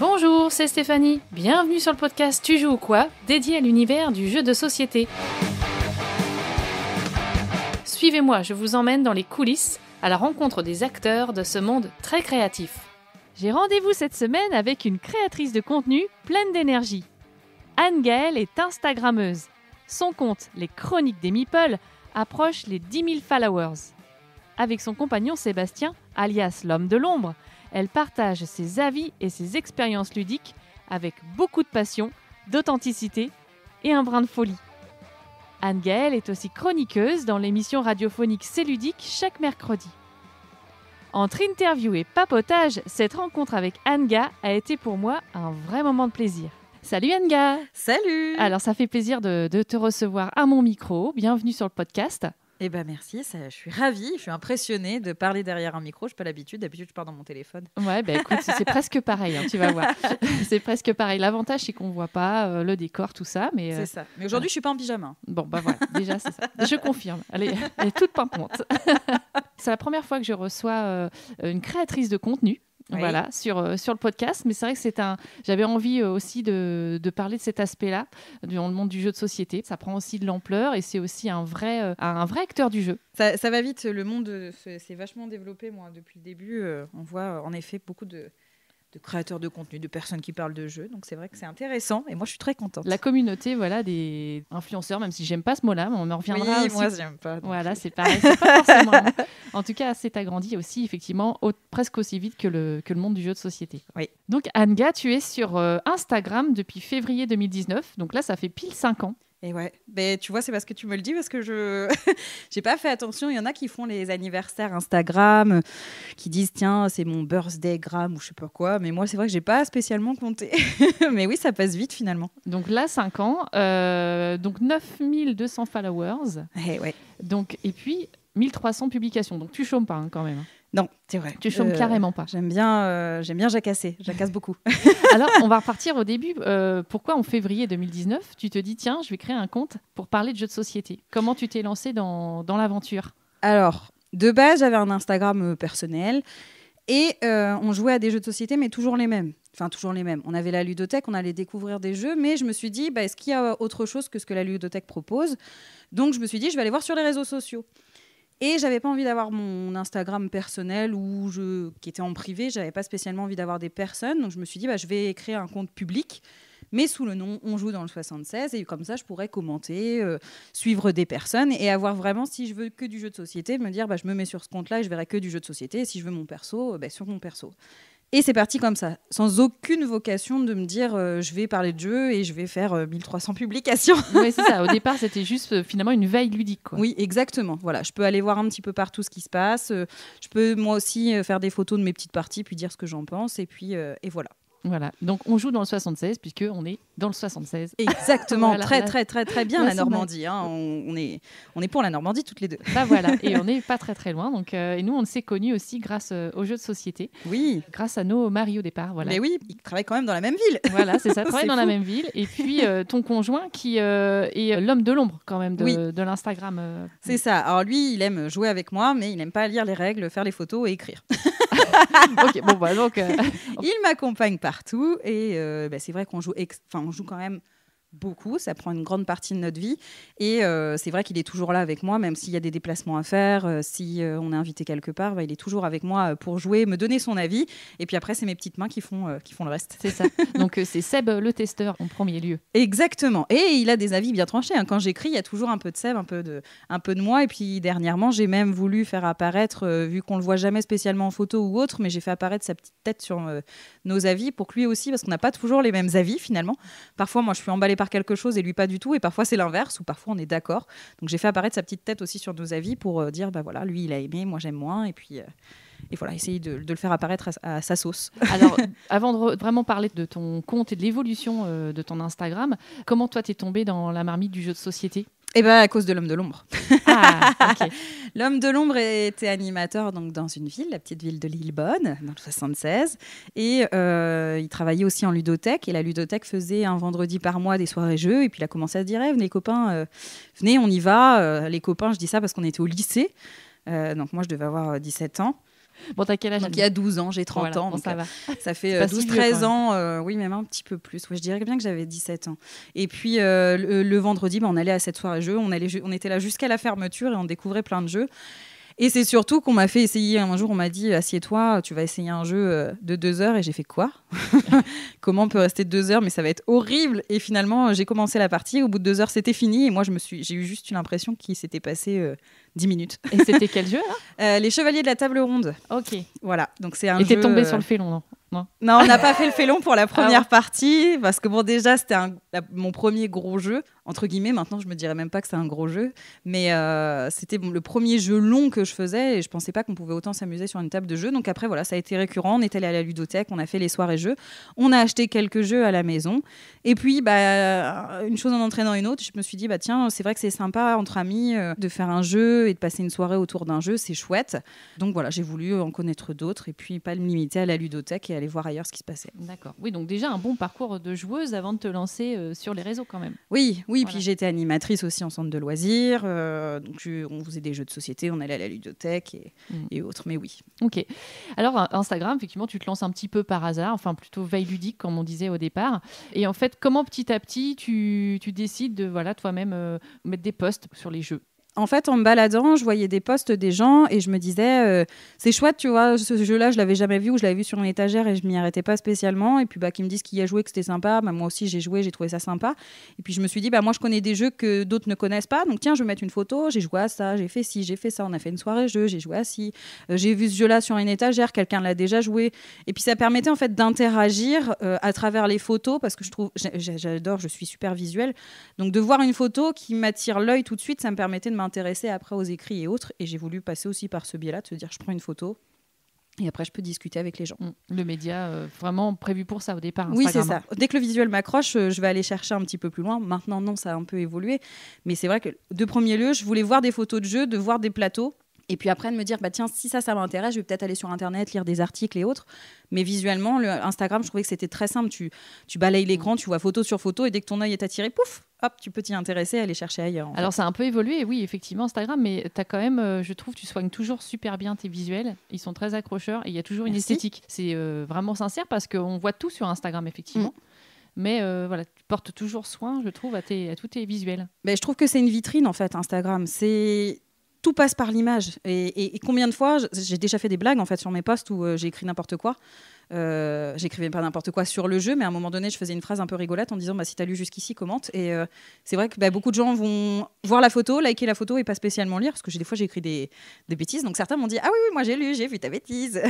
Bonjour, c'est Stéphanie. Bienvenue sur le podcast Tu joues ou quoi, dédié à l'univers du jeu de société. Suivez-moi, je vous emmène dans les coulisses, à la rencontre des acteurs de ce monde très créatif. J'ai rendez-vous cette semaine avec une créatrice de contenu pleine d'énergie. Anne-Gaëlle est instagrammeuse. Son compte, les Chroniques des Meeples, approche les 10 000 followers. Avec son compagnon Sébastien, alias l'homme de l'ombre, elle partage ses avis et ses expériences ludiques avec beaucoup de passion, d'authenticité et un brin de folie. Anne-Gaëlle est aussi chroniqueuse dans l'émission radiophonique C'est ludique chaque mercredi. Entre interview et papotage, cette rencontre avec Anne-Ga a été pour moi un vrai moment de plaisir. Salut Anne-Ga! Salut! Alors ça fait plaisir de te recevoir à mon micro. Bienvenue sur le podcast. Eh ben merci, je suis ravie, je suis impressionnée de parler derrière un micro. Je n'ai pas l'habitude, d'habitude je parle dans mon téléphone. Ouais, bah écoute, c'est presque pareil, hein, tu vas voir. C'est presque pareil. L'avantage, c'est qu'on ne voit pas le décor, tout ça. Mais, c'est ça. Mais aujourd'hui, je ne suis pas en pyjama. Bon, bah voilà, déjà, c'est ça. Je confirme. Elle est toute pimpante. C'est la première fois que je reçois une créatrice de contenu. Oui. Voilà, sur le podcast. Mais c'est vrai que j'avais envie aussi de parler de cet aspect-là dans le monde du jeu de société. Ça prend aussi de l'ampleur et c'est aussi un vrai acteur du jeu. Ça va vite, le monde s'est vachement développé. Moi, depuis le début, on voit en effet beaucoup de créateurs de contenu, de personnes qui parlent de jeux. Donc c'est vrai que c'est intéressant et moi je suis très contente. La communauté, voilà, des influenceurs, même si j'aime pas ce mot-là, mais on en reviendra aussi. Moi j'aime pas. Voilà, c'est pareil, c'est pas forcément. En tout cas, c'est agrandi aussi effectivement presque aussi vite que le monde du jeu de société. Oui. Donc Anne-Ga, tu es sur Instagram depuis février 2019. Donc là, ça fait pile 5 ans. Et ouais, mais tu vois, c'est parce que tu me le dis, parce que je j'ai pas fait attention. Il y en a qui font les anniversaires Instagram, qui disent tiens, c'est mon birthday-gram ou je sais pas quoi. Mais moi, c'est vrai que j'ai pas spécialement compté. Mais oui, ça passe vite finalement. Donc là, 5 ans, donc 9200 followers. Et ouais. Donc, et puis 1300 publications. Donc tu chômes pas quand même. Non, c'est vrai. Tu chômes carrément pas. J'aime bien jacasser. Jacasse beaucoup. Alors, on va repartir au début. Pourquoi en février 2019, tu te dis, tiens, je vais créer un compte pour parler de jeux de société? Comment tu t'es lancée dans l'aventure? Alors, de base, j'avais un Instagram personnel et on jouait à des jeux de société, mais toujours les mêmes. Enfin, toujours les mêmes. On avait la ludothèque, on allait découvrir des jeux, mais je me suis dit, est-ce qu'il y a autre chose que ce que la ludothèque propose? Donc, je me suis dit, je vais aller voir sur les réseaux sociaux. Et j'avais pas envie d'avoir mon Instagram personnel qui était en privé. J'avais pas spécialement envie d'avoir des personnes. Donc je me suis dit, je vais créer un compte public, mais sous le nom On joue dans le 76. Et comme ça, je pourrais commenter, suivre des personnes et avoir vraiment, si je veux que du jeu de société, me dire, je me mets sur ce compte-là et je verrai que du jeu de société. Et si je veux mon perso, sur mon perso. Et c'est parti comme ça, sans aucune vocation de me dire je vais parler de jeu et je vais faire 1300 publications. Oui, c'est ça. Au départ, c'était juste finalement une veille ludique, quoi. Oui, exactement. Voilà, je peux aller voir un petit peu partout ce qui se passe. Je peux moi aussi faire des photos de mes petites parties, puis dire ce que j'en pense. Et puis, et voilà. Voilà, donc on joue dans le 76 puisqu'on est dans le 76. Exactement, voilà, très bien la Normandie. Hein. On est pour la Normandie toutes les deux. Voilà, et on n'est pas très loin. Donc, et nous, on s'est connus aussi grâce aux jeux de société. Oui. Grâce à nos maris au départ. Voilà. Mais oui, ils travaillent quand même dans la même ville. Voilà, c'est ça, travaillent dans la même ville. Et puis ton conjoint qui est l'homme de l'ombre quand même de l'Instagram. C'est ça. Alors lui, il aime jouer avec moi, mais il n'aime pas lire les règles, faire les photos et écrire. Ok, bon donc il m'accompagne partout et c'est vrai qu'on joue on joue quand même beaucoup, ça prend une grande partie de notre vie et c'est vrai qu'il est toujours là avec moi, même s'il y a des déplacements à faire, si on est invité quelque part, il est toujours avec moi pour jouer, me donner son avis et puis après c'est mes petites mains qui font le reste. C'est ça, donc c'est Seb le testeur en premier lieu. Exactement, et il a des avis bien tranchés, hein. Quand j'écris, il y a toujours un peu de Seb, un peu de moi, et puis dernièrement j'ai même voulu faire apparaître, vu qu'on le voit jamais spécialement en photo ou autre, mais j'ai fait apparaître sa petite tête sur nos avis pour que lui aussi, parce qu'on n'a pas toujours les mêmes avis finalement. Parfois moi je suis emballée par quelque chose et lui pas du tout, et parfois c'est l'inverse, ou parfois on est d'accord. Donc j'ai fait apparaître sa petite tête aussi sur nos avis pour dire voilà, lui il a aimé, moi j'aime moins, et puis et voilà, essayer de le faire apparaître à sa sauce. Alors avant de vraiment parler de ton compte et de l'évolution de ton Instagram, comment toi t'es tombée dans la marmite du jeu de société? À cause de l'homme de l'ombre. Ah, ok. L'homme de l'ombre était animateur donc, dans une ville, la petite ville de Lillebonne, dans le 76. Et il travaillait aussi en ludothèque. Et la ludothèque faisait un vendredi par mois des soirées jeux. Et puis il a commencé à se dire venez copains, venez, on y va. Les copains, je dis ça parce qu'on était au lycée. Donc moi, je devais avoir 17 ans. Bon, t'as quel âge? Donc il y a 12 ans, j'ai 30 Voilà, ans. bon, Donc, ça va. ça fait 12-13 ans, oui, même un petit peu plus. Ouais, je dirais bien que j'avais 17 ans. Et puis le vendredi, on allait à cette soirée jeu. On était là jusqu'à la fermeture et on découvrait plein de jeux. Et c'est surtout qu'on m'a fait essayer. Un jour, on m'a dit assieds-toi, tu vas essayer un jeu de 2 heures. Et j'ai fait quoi? Comment on peut rester 2 heures? Mais ça va être horrible. Et finalement, j'ai commencé la partie. Au bout de 2 heures, c'était fini. Et moi, j'ai eu juste une impression qu'il s'était passé 10 minutes. Et c'était quel jeu là? Les Chevaliers de la Table Ronde. Ok. Voilà. Donc c'est un Et jeu. t'es tombé sur le félon, non? Non, on n'a pas fait le félon pour la première partie parce que bon, déjà c'était mon premier gros jeu entre guillemets. Maintenant, je me dirais même pas que c'est un gros jeu, mais c'était le premier jeu long que je faisais et je pensais pas qu'on pouvait autant s'amuser sur une table de jeu. Donc après, voilà, ça a été récurrent. On est allé à la ludothèque, on a fait les soirées jeux, on a acheté quelques jeux à la maison et puis une chose en entraînant une autre, je me suis dit tiens, c'est vrai que c'est sympa entre amis de faire un jeu et de passer une soirée autour d'un jeu, c'est chouette. Donc voilà, j'ai voulu en connaître d'autres et puis pas me limiter à la ludothèque et aller voir ailleurs ce qui se passait. D'accord. Oui, donc déjà un bon parcours de joueuse avant de te lancer sur les réseaux quand même. Oui, voilà. Puis j'étais animatrice aussi en centre de loisirs. Donc on faisait des jeux de société, on allait à la ludothèque et autres, mais oui. Ok. Alors Instagram, effectivement, tu te lances un petit peu par hasard, enfin plutôt veille ludique comme on disait au départ. Et en fait, comment petit à petit tu décides de toi-même mettre des posts sur les jeux? En fait, en me baladant, je voyais des posts des gens et je me disais, c'est chouette, tu vois, ce jeu-là, je l'avais jamais vu ou je l'avais vu sur une étagère et je m'y arrêtais pas spécialement. Et puis, qu'ils me disent qu'il y a joué, que c'était sympa. Moi aussi, j'ai joué, j'ai trouvé ça sympa. Et puis, je me suis dit, moi, je connais des jeux que d'autres ne connaissent pas. Donc, tiens, je vais mettre une photo. J'ai joué à ça, j'ai fait ci, j'ai fait ça. On a fait une soirée jeu, j'ai joué à ci. J'ai vu ce jeu-là sur une étagère, quelqu'un l'a déjà joué. Et puis, ça permettait en fait d'interagir à travers les photos parce que j'adore, je suis super visuelle. Donc, de voir une photo qui m'attire l'œil tout de suite, ça me permettait de m'intéresser après aux écrits et autres, et j'ai voulu passer aussi par ce biais-là, de se dire je prends une photo et après je peux discuter avec les gens. Le média vraiment prévu pour ça au départ, Instagram. Oui, c'est ça. hein. Dès que le visuel m'accroche, je vais aller chercher un petit peu plus loin. Maintenant, non, ça a un peu évolué, mais c'est vrai que de premier lieu, je voulais voir des photos de jeux, de voir des plateaux. Et puis après, de me dire, tiens, si ça m'intéresse, je vais peut-être aller sur Internet, lire des articles et autres. Mais visuellement, Instagram, je trouvais que c'était très simple. Tu balayes l'écran, tu vois photo sur photo, et dès que ton œil est attiré, pouf, hop, tu peux t'y intéresser, aller chercher ailleurs. Alors, ça a un peu évolué, oui, effectivement, Instagram, mais tu as quand même, je trouve, tu soignes toujours super bien tes visuels. Ils sont très accrocheurs et il y a toujours une esthétique. C'est vraiment sincère parce qu'on voit tout sur Instagram, effectivement. Mais tu portes toujours soin, je trouve, à tous tes visuels. Je trouve que c'est une vitrine, en fait, Instagram. Tout passe par l'image. Et combien de fois, j'ai déjà fait des blagues en fait sur mes posts où j'ai écrit n'importe quoi. J'écrivais pas n'importe quoi sur le jeu, mais à un moment donné, je faisais une phrase un peu rigolote en disant si t'as lu jusqu'ici, commente. Et c'est vrai que beaucoup de gens vont voir la photo, liker la photo et pas spécialement lire, parce que des fois j'ai écrit des bêtises. Donc certains m'ont dit ah oui, moi j'ai lu, j'ai vu ta bêtise,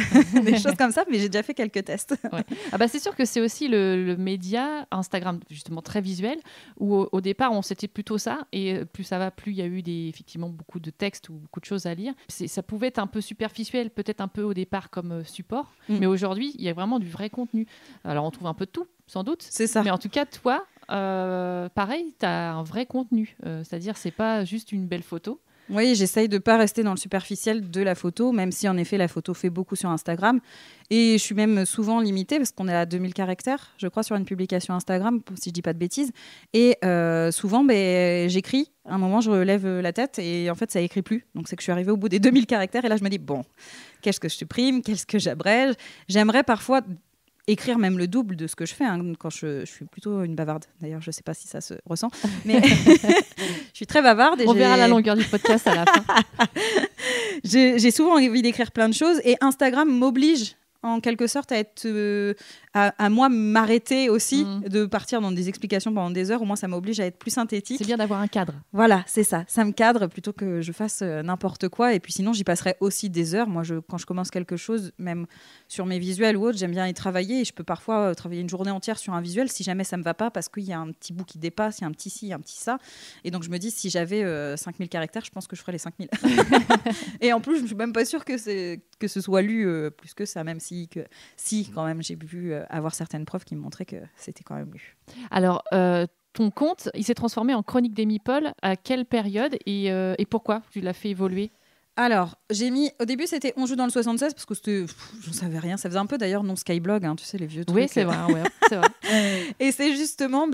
des choses comme ça. Mais j'ai déjà fait quelques tests. Ouais. C'est sûr que c'est aussi le média Instagram justement très visuel où au départ on s'était plutôt ça, et plus ça va, plus il y a eu effectivement beaucoup de textes ou beaucoup de choses à lire. Ça pouvait être un peu superficiel, peut-être un peu au départ comme support, mais aujourd'hui il y a vraiment du vrai contenu. Alors on trouve un peu de tout, sans doute. C'est ça. Mais en tout cas, toi, pareil, tu as un vrai contenu. C'est-à-dire, c'est pas juste une belle photo. Oui, j'essaye de ne pas rester dans le superficiel de la photo, même si en effet la photo fait beaucoup sur Instagram. Et je suis même souvent limitée, parce qu'on est à 2000 caractères, je crois, sur une publication Instagram, si je ne dis pas de bêtises. Et souvent, j'écris. À un moment, je relève la tête et en fait, ça écrit plus. Donc, c'est que je suis arrivée au bout des 2000 caractères. Et là, je me dis, qu'est-ce que je supprime? Qu'est-ce que j'abrège? J'aimerais parfois écrire même le double de ce que je fais quand je suis plutôt une bavarde. D'ailleurs, je ne sais pas si ça se ressent, mais je suis très bavarde. Et on verra la longueur du podcast à la fin. J'ai souvent envie d'écrire plein de choses et Instagram m'oblige en quelque sorte à être à moi m'arrêter aussi, de partir dans des explications pendant des heures. Au moins ça m'oblige à être plus synthétique. C'est bien d'avoir un cadre. Voilà, c'est ça me cadre plutôt que je fasse n'importe quoi. Et puis sinon j'y passerai aussi des heures. Moi quand je commence quelque chose, même sur mes visuels ou autres, j'aime bien y travailler et je peux parfois travailler une journée entière sur un visuel si jamais ça me va pas, parce qu'il y a un petit bout qui dépasse, il y a un petit ci, un petit ça. Et donc je me dis, si j'avais 5000 caractères, je pense que je ferais les 5000. Et en plus je suis même pas sûre que ce soit lu plus que ça, même si quand même j'ai vu avoir certaines preuves qui me montraient que c'était quand même lu. Alors ton compte, il s'est transformé en chronique des Meeples à quelle période et pourquoi tu l'as fait évoluer? Alors, au début, c'était On joue dans le 76 parce que j'en savais rien. Ça faisait un peu d'ailleurs non Skyblog, tu sais, les vieux trucs. Oui, c'est vrai. C'est vrai. Et c'est justement,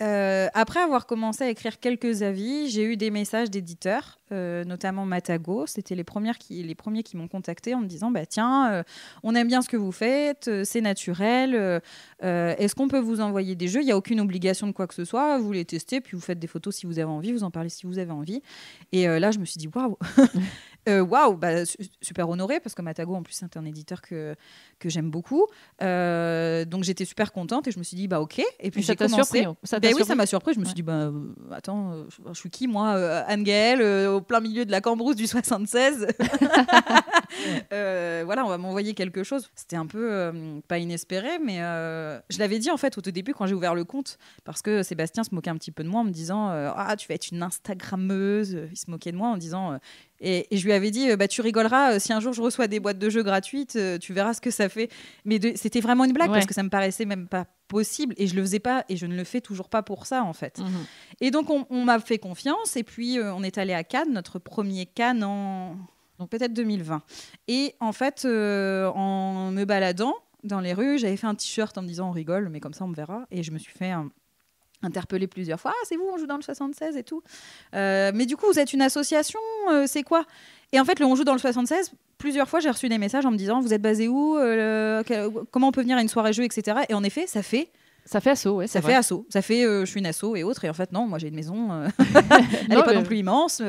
après avoir commencé à écrire quelques avis, j'ai eu des messages d'éditeurs notamment Matago. C'était les premiers qui m'ont contacté en me disant tiens, on aime bien ce que vous faites, c'est naturel. Est-ce qu'on peut vous envoyer des jeux ? Il n'y a aucune obligation de quoi que ce soit. Vous les testez, puis vous faites des photos si vous avez envie, vous en parlez si vous avez envie. Et là, je me suis dit waouh, waouh, super honorée parce que Matago en plus c'est un éditeur que j'aime beaucoup. Donc j'étais super contente et je me suis dit ok. Et puis j'ai commencé. Surpris, ça m'a surpris. Je me suis dit attends, je suis qui moi, Anne-Gaëlle, au plein milieu de la Cambrousse du 76. Voilà, on va m'envoyer quelque chose. C'était un peu pas inespéré, mais je l'avais dit en fait au tout début quand j'ai ouvert le compte, parce que Sébastien se moquait un petit peu de moi en me disant tu vas être une Instagrammeuse. Il se moquait de moi en disant et je lui avais dit tu rigoleras si un jour je reçois des boîtes de jeux gratuites, tu verras ce que ça fait. Mais c'était vraiment une blague parce que ça me paraissait même pas possible et je le faisais pas et je ne le fais toujours pas pour ça en fait. Et donc on m'a fait confiance et puis on est allé à Cannes, notre premier Cannes donc peut-être 2020. Et en fait en me baladant dans les rues, j'avais fait un t-shirt en me disant on rigole mais comme ça on me verra, et je me suis fait interpellée plusieurs fois. C'est vous, on joue dans le 76 et tout. Mais du coup, vous êtes une association, c'est quoi ? Et en fait, on joue dans le 76. Plusieurs fois, j'ai reçu des messages en me disant vous êtes basé où ? Comment on peut venir à une soirée jeu, etc. Et en effet, ça fait asso, ouais, ça fait asso. Ça fait je suis une asso et autres. Et en fait, non, moi j'ai une maison. Elle n'est pas non plus immense.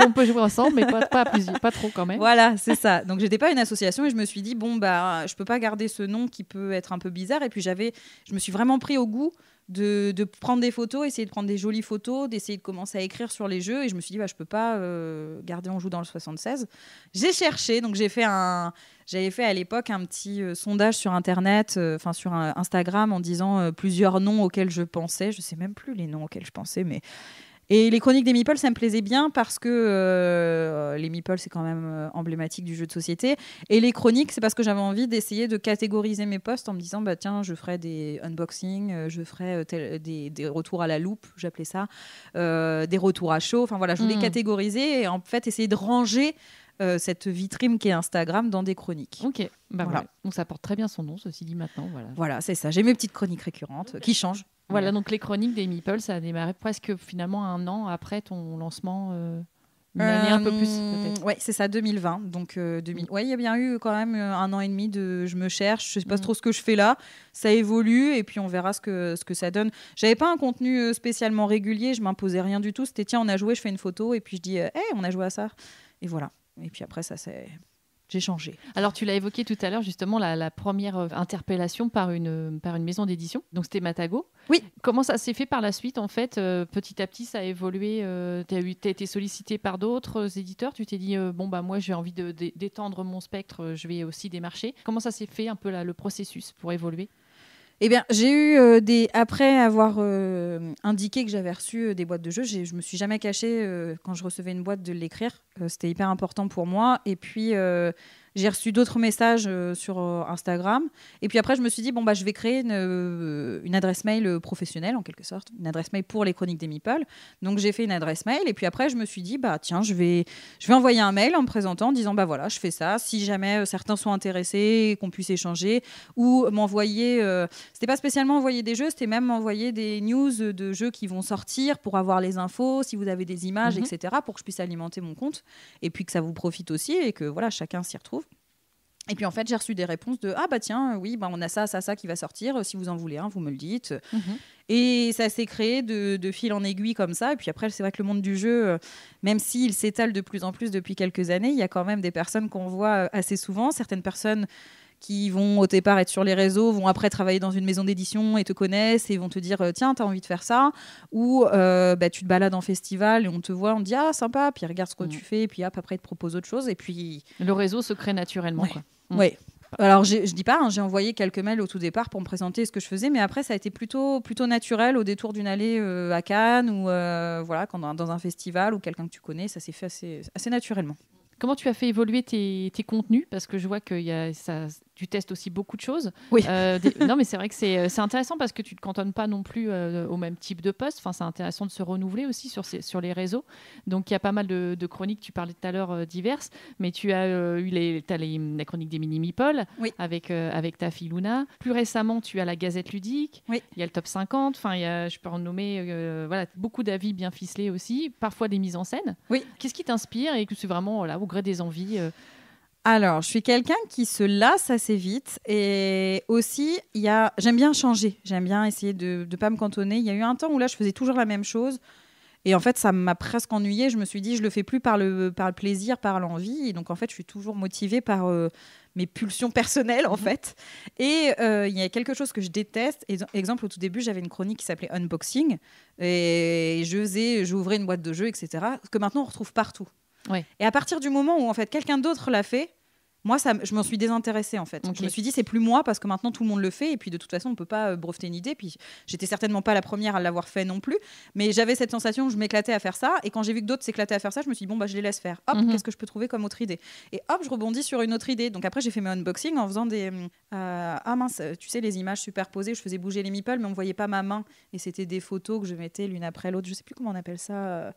On peut jouer ensemble, mais pas trop quand même. Voilà, c'est ça. Donc j'étais pas une association et je me suis dit je peux pas garder ce nom qui peut être un peu bizarre. Et puis je me suis vraiment pris au goût de prendre des photos, essayer de prendre des jolies photos, d'essayer de commencer à écrire sur les jeux, et je me suis dit je peux pas garder on joue dans le 76. J'ai cherché, donc j'avais fait à l'époque un petit sondage sur internet, sur Instagram, en disant plusieurs noms auxquels je pensais. Je sais même plus les noms auxquels je pensais, mais et les chroniques des meeples, ça me plaisait bien parce que les meeples, c'est quand même emblématique du jeu de société. Et les chroniques, c'est parce que j'avais envie d'essayer de catégoriser mes posts en me disant, tiens, je ferai des unboxings, je ferai des retours à la loupe, j'appelais ça, des retours à chaud. Enfin voilà, je voulais catégoriser et en fait essayer de ranger cette vitrine qui est Instagram dans des chroniques. Ok, voilà. Donc ça porte très bien son nom, ceci dit maintenant. Voilà, c'est ça. J'ai mes petites chroniques récurrentes qui changent. Voilà, donc les chroniques des meeples, ça a démarré presque finalement 1 an après ton lancement, une année un peu plus peut-être. Oui, c'est ça, 2020. Donc, il y a bien eu quand même 1 an et demi de je me cherche, je ne sais pas trop ce que je fais là. Ça évolue et puis on verra ce que ça donne. Je n'avais pas un contenu spécialement régulier, je ne m'imposais rien du tout. C'était tiens, on a joué, je fais une photo et puis je dis on a joué à ça. Et voilà. Et puis après, j'ai changé. Alors, tu l'as évoqué tout à l'heure, justement, la première interpellation par une maison d'édition. Donc, c'était Matago. Oui. Comment ça s'est fait par la suite, en fait ? Petit à petit, ça a évolué. Tu as été sollicité par d'autres éditeurs. Tu t'es dit, moi, j'ai envie d'étendre mon spectre. Je vais aussi démarcher. Comment ça s'est fait, un peu le processus pour évoluer ? Eh bien, j'ai eu après avoir indiqué que j'avais reçu des boîtes de jeux, je me suis jamais cachée quand je recevais une boîte de l'écrire. C'était hyper important pour moi. Et puis j'ai reçu d'autres messages sur Instagram. Et puis après, je me suis dit je vais créer une adresse mail professionnelle en quelque sorte, une adresse mail pour les chroniques des meeples. Donc j'ai fait une adresse mail. Et puis après, je me suis dit tiens, je vais envoyer un mail en me présentant, en disant voilà, je fais ça. Si jamais certains sont intéressés, qu'on puisse échanger ou m'envoyer. C'était pas spécialement envoyer des jeux, c'était même envoyer des news de jeux qui vont sortir pour avoir les infos, si vous avez des images, etc., pour que je puisse alimenter mon compte et puis que ça vous profite aussi et que voilà, chacun s'y retrouve. Et puis en fait, j'ai reçu des réponses de tiens, oui, on a ça qui va sortir. Si vous en voulez un, vous me le dites. Et ça s'est créé de fil en aiguille comme ça. Et puis après, c'est vrai que le monde du jeu, même s'il s'étale de plus en plus depuis quelques années, il y a quand même des personnes qu'on voit assez souvent. Certaines personnes qui vont au départ être sur les réseaux, vont après travailler dans une maison d'édition et te connaissent et vont te dire tiens, t'as envie de faire ça, ou tu te balades en festival et on te voit, on te dit sympa, puis regarde ce que tu fais, et puis après ils te proposent autre chose, et puis le réseau se crée naturellement. Ouais. Alors je dis pas, j'ai envoyé quelques mails au tout départ pour me présenter ce que je faisais, mais après ça a été plutôt naturel au détour d'une allée à Cannes ou dans un festival ou quelqu'un que tu connais, ça s'est fait assez naturellement. Comment tu as fait évoluer tes contenus ? Parce que je vois que tu testes aussi beaucoup de choses. Oui. Non, mais c'est vrai que c'est intéressant parce que tu ne te cantonnes pas non plus au même type de poste. Enfin, c'est intéressant de se renouveler aussi sur les réseaux. Donc, il y a pas mal de chroniques, tu parlais tout à l'heure, diverses, mais tu as eu la chronique des mini-meeple avec ta fille Luna. Plus récemment, tu as la Gazette ludique. Oui. Il y a le top 50. Enfin, je peux en nommer beaucoup d'avis bien ficelés aussi, parfois des mises en scène. Oui. Qu'est-ce qui t'inspire et que c'est vraiment au gré des envies Alors, je suis quelqu'un qui se lasse assez vite et aussi, j'aime bien changer. J'aime bien essayer de ne pas me cantonner. Il y a eu un temps où là, je faisais toujours la même chose. Et en fait, ça m'a presque ennuyée. Je me suis dit, je le fais plus par le plaisir, par l'envie. Et donc, en fait, je suis toujours motivée par mes pulsions personnelles, en fait. Et il y a quelque chose que je déteste. Exemple, au tout début, j'avais une chronique qui s'appelait Unboxing. Et j'ouvrais une boîte de jeux, etc. Ce que maintenant, on retrouve partout. Ouais. Et à partir du moment où, en fait, quelqu'un d'autre l'a fait, moi, je m'en suis désintéressée, en fait. Okay. Je me suis dit, c'est plus moi, parce que maintenant, tout le monde le fait. Et puis, de toute façon, on ne peut pas breveter une idée. Puis, j'étais certainement pas la première à l'avoir fait non plus. Mais j'avais cette sensation où je m'éclatais à faire ça. Et quand j'ai vu que d'autres s'éclataient à faire ça, je me suis dit, bon, bah, je les laisse faire. Hop, qu'est-ce que je peux trouver comme autre idée ? Et hop, je rebondis sur une autre idée. Donc, après, j'ai fait mes unboxings en faisant des... ah mince, tu sais, les images superposées. Je faisais bouger les meeples, mais on ne voyait pas ma main. Et c'était des photos que je mettais l'une après l'autre. Je ne sais plus comment on appelle ça...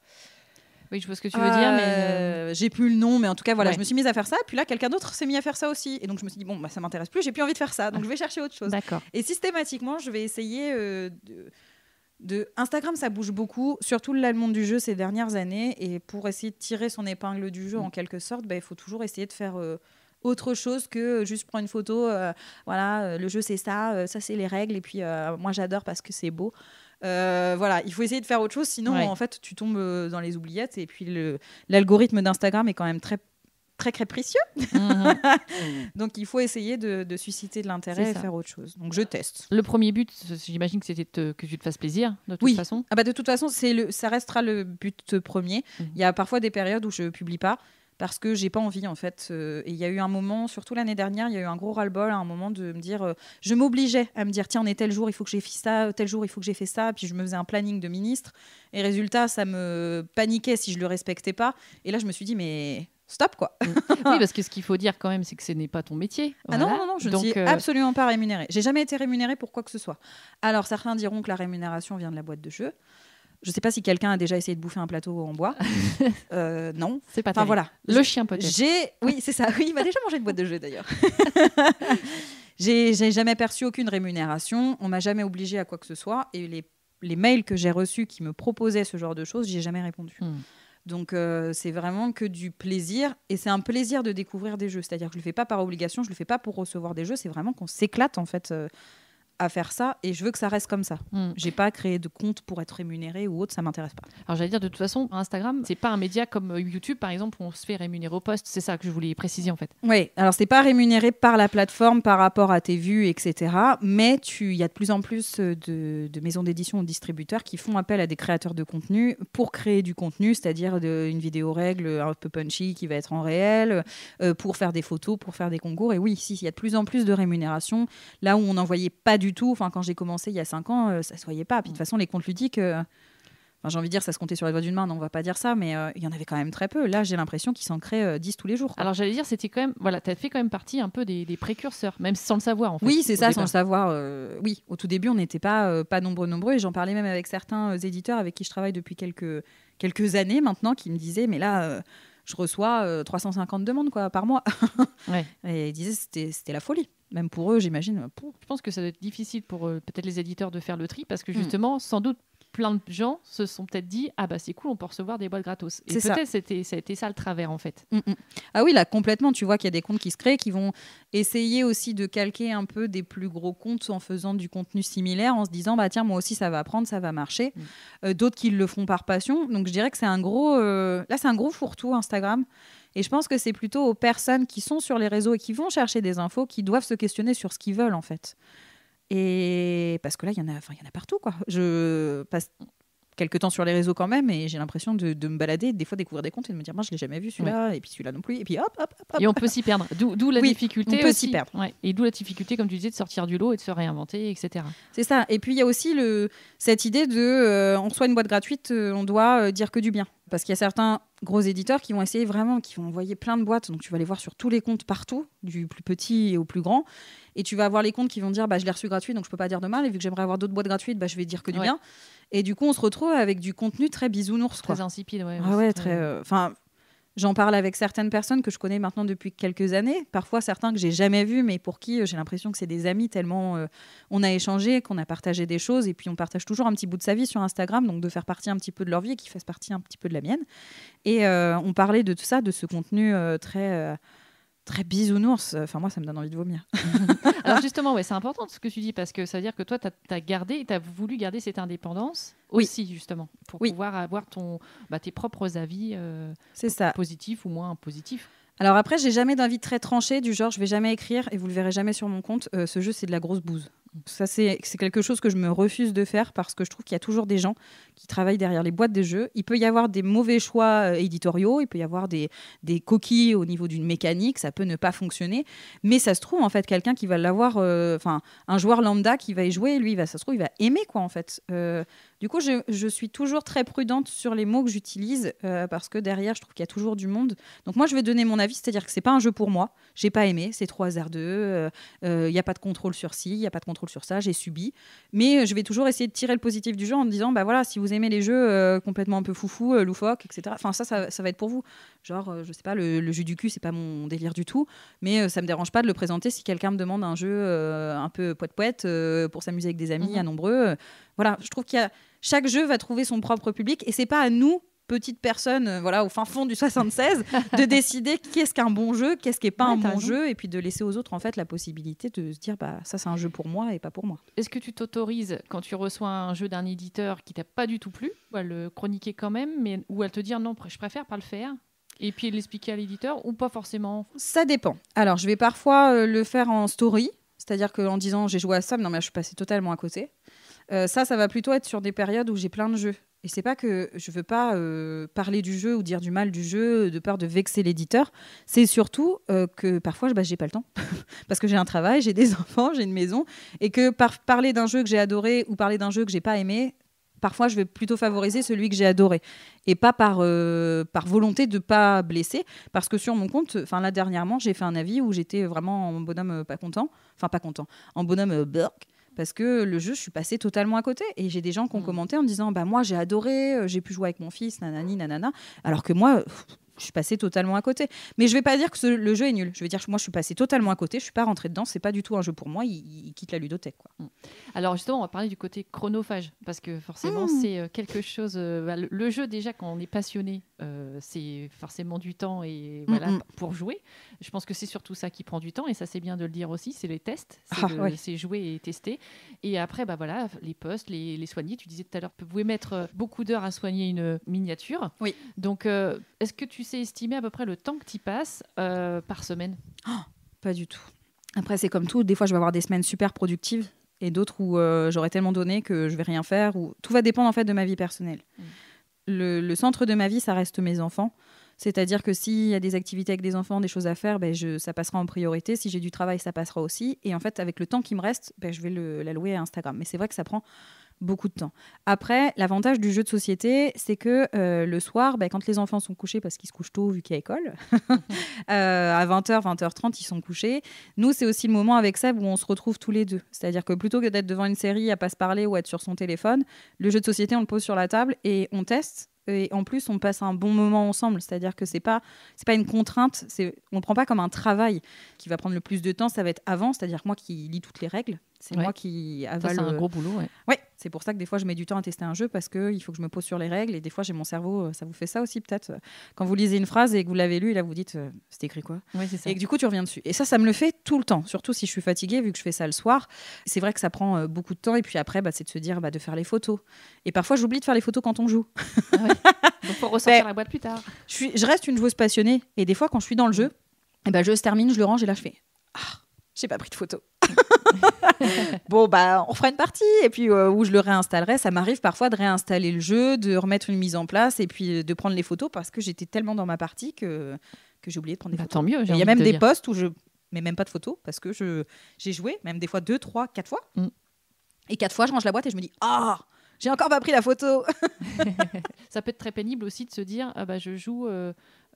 Oui, je vois ce que tu veux dire, mais j'ai plus le nom, mais en tout cas, voilà, je me suis mise à faire ça. Puis là, quelqu'un d'autre s'est mis à faire ça aussi. Et donc, je me suis dit, bon, bah, ça m'intéresse plus, j'ai plus envie de faire ça. Donc, je vais chercher autre chose. D'accord. Et systématiquement, je vais essayer Instagram, ça bouge beaucoup, surtout le monde du jeu ces dernières années. Et pour essayer de tirer son épingle du jeu, en quelque sorte, il faut toujours essayer de faire... autre chose que juste prendre une photo, le jeu c'est ça c'est les règles, et puis moi j'adore parce que c'est beau. Il faut essayer de faire autre chose, sinon en fait tu tombes dans les oubliettes, et puis l'algorithme d'Instagram est quand même très très capricieux. Donc il faut essayer de susciter de l'intérêt et faire autre chose. Donc je teste. Le premier but, j'imagine que c'était que tu te fasses plaisir de toute façon. De toute façon ça restera le but premier. Il y a parfois des périodes où je publie pas parce que j'ai pas envie, en fait. Et il y a eu un moment, surtout l'année dernière, il y a eu un gros ras-le-bol à un moment de me dire... je m'obligeais à me dire, tiens, on est tel jour, il faut que j'ai fait ça, tel jour, il faut que j'ai fait ça. Puis je me faisais un planning de ministre. Et résultat, ça me paniquait si je le respectais pas. Et là, je me suis dit, mais... stop, quoi. Oui, parce que ce qu'il faut dire quand même, c'est que ce n'est pas ton métier. Voilà. Ah non, je ne suis absolument pas rémunérée. J'ai jamais été rémunérée pour quoi que ce soit. Alors, certains diront que la rémunération vient de la boîte de jeu. Je ne sais pas si quelqu'un a déjà essayé de bouffer un plateau en bois. Non. C'est pas terrible. Voilà. Le chien peut-être. Oui, c'est ça. Oui, il m'a déjà mangé une boîte de jeu d'ailleurs. J'ai jamais perçu aucune rémunération. On m'a jamais obligée à quoi que ce soit. Et les mails que j'ai reçus qui me proposaient ce genre de choses, j'y ai jamais répondu. Donc, c'est vraiment que du plaisir. Et c'est un plaisir de découvrir des jeux. C'est-à-dire que je ne le fais pas par obligation, je ne le fais pas pour recevoir des jeux. C'est vraiment qu'on s'éclate, en fait, à faire ça, et je veux que ça reste comme ça. J'ai pas créé de compte pour être rémunéré ou autre, ça m'intéresse pas. Alors j'allais dire, de toute façon, Instagram, c'est pas un média comme YouTube par exemple où on se fait rémunérer au poste, c'est ça que je voulais préciser en fait. Oui, alors c'est pas rémunéré par la plateforme par rapport à tes vues, etc. Mais il y a de plus en plus de maisons d'édition ou de distributeurs qui font appel à des créateurs de contenu pour créer du contenu, c'est-à-dire une vidéo règle un peu punchy qui va être en réel, pour faire des photos, pour faire des concours. Et oui, il y a de plus en plus de rémunération, là où on n'en voyait pas du tout. Enfin, quand j'ai commencé il y a 5 ans, ça se voyait pas. Puis de toute façon, les comptes ludiques, j'ai envie de dire, ça se comptait sur les doigts d'une main. Non, on va pas dire ça, mais il y en avait quand même très peu. Là, j'ai l'impression qu'ils s'en créent 10 tous les jours. Alors, j'allais dire, c'était quand même, tu as fait quand même partie un peu des précurseurs, même sans le savoir. En fait, oui, c'est ça, sans le savoir. Oui, au tout début, on n'était pas nombreux. Et j'en parlais même avec certains éditeurs avec qui je travaille depuis quelques années maintenant, qui me disaient, mais là, je reçois 350 demandes par mois. Ouais. Et ils disaient c'était la folie. Même pour eux, j'imagine. Je pense que ça doit être difficile pour peut-être les éditeurs de faire le tri, parce que justement, sans doute, plein de gens se sont peut-être dit c'est cool, on peut recevoir des boîtes gratos. Et peut-être ça a été ça le travers en fait. Ah oui, là complètement, tu vois qu'il y a des comptes qui se créent, qui vont essayer aussi de calquer un peu des plus gros comptes en faisant du contenu similaire, en se disant tiens, moi aussi ça va prendre, ça va marcher. D'autres qui le font par passion. Donc je dirais que c'est un gros fourre-tout Instagram. Et je pense que c'est plutôt aux personnes qui sont sur les réseaux et qui vont chercher des infos qui doivent se questionner sur ce qu'ils veulent en fait. Et parce que là, il y en a partout, quoi. Je passe quelques temps sur les réseaux quand même, et j'ai l'impression de me balader, des fois découvrir des comptes et de me dire, moi, je l'ai jamais vu celui-là, et puis celui-là non plus, et puis hop. Et on peut s'y perdre. D'où la difficulté. On peut s'y perdre. Ouais. Et d'où la difficulté, comme tu disais, de sortir du lot et de se réinventer, etc. C'est ça. Et puis il y a aussi cette idée de, on reçoit une boîte gratuite, on doit dire que du bien. Parce qu'il y a certains gros éditeurs qui vont essayer vraiment, qui vont envoyer plein de boîtes. Donc, tu vas les voir sur tous les comptes partout, du plus petit au plus grand. Et tu vas avoir les comptes qui vont dire, je l'ai reçu gratuit, donc je peux pas dire de mal. Et vu que j'aimerais avoir d'autres boîtes gratuites, je vais dire que du bien. Et du coup, on se retrouve avec du contenu très bisounours. Très insipide, ouais. Très... J'en parle avec certaines personnes que je connais maintenant depuis quelques années, parfois certains que j'ai jamais vus, mais pour qui j'ai l'impression que c'est des amis tellement on a échangé, qu'on a partagé des choses, et puis on partage toujours un petit bout de sa vie sur Instagram, donc de faire partie un petit peu de leur vie et qu'ils fassent partie un petit peu de la mienne. Et on parlait de tout ça, de ce contenu très bisounours. Enfin, moi, ça me donne envie de vomir. Alors justement, c'est important ce que tu dis, parce que ça veut dire que toi, tu as voulu garder cette indépendance aussi, justement, pour pouvoir avoir tes propres avis c'est ça. Positifs ou moins positifs. Alors après, j'ai jamais d'avis très tranché du genre, je vais jamais écrire, et vous le verrez jamais sur mon compte, ce jeu, c'est de la grosse bouse. Ça, c'est quelque chose que je me refuse de faire parce que je trouve qu'il y a toujours des gens qui travaillent derrière les boîtes des jeux. Il peut y avoir des mauvais choix éditoriaux, il peut y avoir des coquilles au niveau d'une mécanique, ça peut ne pas fonctionner, mais ça se trouve, en fait, quelqu'un qui va l'avoir, un joueur lambda qui va y jouer, lui, ça se trouve, il va aimer, quoi, en fait. Du coup, je suis toujours très prudente sur les mots que j'utilise parce que derrière, je trouve qu'il y a toujours du monde. Donc moi, je vais donner mon avis, c'est-à-dire que c'est pas un jeu pour moi. J'ai pas aimé, c'est trop hasardeux. Il y a pas de contrôle sur ci, il y a pas de contrôle sur ça. J'ai subi, mais je vais toujours essayer de tirer le positif du jeu en me disant, voilà, si vous aimez les jeux complètement un peu foufou, loufoques, etc. Enfin, ça va être pour vous. Genre, je sais pas, le jeu du cul, c'est pas mon délire du tout, mais ça me dérange pas de le présenter si quelqu'un me demande un jeu un peu poète-poète pour s'amuser avec des amis à nombreux. Voilà, je trouve chaque jeu va trouver son propre public et c'est pas à nous, petites personnes au fin fond du 76, de décider qu'est-ce qu'un bon jeu, qu'est-ce qui est pas un bon jeu, et puis de laisser aux autres en fait la possibilité de se dire ça c'est un jeu pour moi et pas pour moi. Est-ce que tu t'autorises quand tu reçois un jeu d'un éditeur qui t'a pas du tout plu, ou à le chroniquer quand même, ou à te dire non, je préfère pas le faire, et puis l'expliquer à l'éditeur, ou pas forcément? Ça dépend. Alors je vais parfois le faire en story, c'est-à-dire qu'en disant j'ai joué à ça, mais non mais je suis passée totalement à côté. Ça va plutôt être sur des périodes où j'ai plein de jeux. Et c'est pas que je veux pas parler du jeu ou dire du mal du jeu de peur de vexer l'éditeur. C'est surtout que parfois, j'ai pas le temps. Parce que j'ai un travail, j'ai des enfants, j'ai une maison. Et que parler d'un jeu que j'ai adoré ou parler d'un jeu que j'ai pas aimé, parfois, je vais plutôt favoriser celui que j'ai adoré. Et pas par volonté de pas blesser. Parce que sur mon compte, là, dernièrement, j'ai fait un avis où j'étais vraiment en bonhomme pas content. Enfin, pas content. En bonhomme burk. Parce que le jeu, je suis passée totalement à côté. Et j'ai des gens qui ont commenté en me disant moi, j'ai adoré, j'ai pu jouer avec mon fils, nanani, nanana. Alors que moi, je suis passée totalement à côté. Mais je vais pas dire que le jeu est nul. Je vais dire que moi, je suis passée totalement à côté. Je suis pas rentrée dedans. C'est pas du tout un jeu pour moi. Il quitte la ludothèque, quoi. Alors justement, on va parler du côté chronophage. Parce que forcément, c'est quelque chose... le jeu, déjà, quand on est passionné, c'est forcément du temps pour jouer. Je pense que c'est surtout ça qui prend du temps. Et ça, c'est bien de le dire aussi. C'est les tests. C'est jouer et tester. Et après, les posts, les soigner. Tu disais tout à l'heure, vous pouvez mettre beaucoup d'heures à soigner une miniature. Oui. Donc, est-ce que tu sais estimer à peu près le temps que tu y passes par semaine? Pas du tout. Après, c'est comme tout. Des fois, je vais avoir des semaines super productives et d'autres où j'aurai tellement donné que je vais rien faire. Tout va dépendre en fait de ma vie personnelle. Le centre de ma vie, ça reste mes enfants. C'est-à-dire que s'il y a des activités avec des enfants, des choses à faire, ça passera en priorité. Si j'ai du travail, ça passera aussi. Et en fait, avec le temps qui me reste, je vais l'allouer à Instagram. Mais c'est vrai que ça prend beaucoup de temps. Après, l'avantage du jeu de société, c'est que le soir, quand les enfants sont couchés, parce qu'ils se couchent tôt vu qu'il y a école, à 20h, 20h30, ils sont couchés. Nous, c'est aussi le moment avec Seb où on se retrouve tous les deux. C'est-à-dire que plutôt que d'être devant une série à pas se parler ou être sur son téléphone, le jeu de société, on le pose sur la table et on teste. Et en plus, on passe un bon moment ensemble. C'est-à-dire que c'est pas une contrainte. On ne prend pas comme un travail qui va prendre le plus de temps. Ça va être avant. C'est-à-dire que moi qui lis toutes les règles, c'est moi qui avale. Ça, c'est un gros boulot. Ouais, c'est pour ça que des fois, je mets du temps à tester un jeu parce qu'il faut que je me pose sur les règles. Et des fois, j'ai mon cerveau. Ça vous fait ça aussi, peut-être. Quand vous lisez une phrase et que vous l'avez lue, et là, vous dites c'est écrit quoi? Ouais, c'est ça. Et que du coup, tu reviens dessus. Et ça me le fait tout le temps. Surtout si je suis fatiguée, vu que je fais ça le soir. C'est vrai que ça prend beaucoup de temps. Et puis après, c'est de se dire de faire les photos. Et parfois, j'oublie de faire les photos quand on joue. Ah ouais. Donc, faut ressortir la boîte plus tard. Je reste une joueuse passionnée. Et des fois, quand je suis dans le jeu, le jeu se termine, je le range et là, je fais j'ai pas pris de photos. Bon, on fera une partie. Et puis, où je le réinstallerai. Ça m'arrive parfois de réinstaller le jeu, de remettre une mise en place et puis de prendre les photos parce que j'étais tellement dans ma partie que j'ai oublié de prendre des photos. Tant mieux. Il y a même des posts où je mets même pas de photos parce que j'ai joué, même des fois 2, 3, 4 fois. Et 4 fois, je range la boîte et je me dis J'ai encore pas pris la photo. Ça peut être très pénible aussi de se dire je joue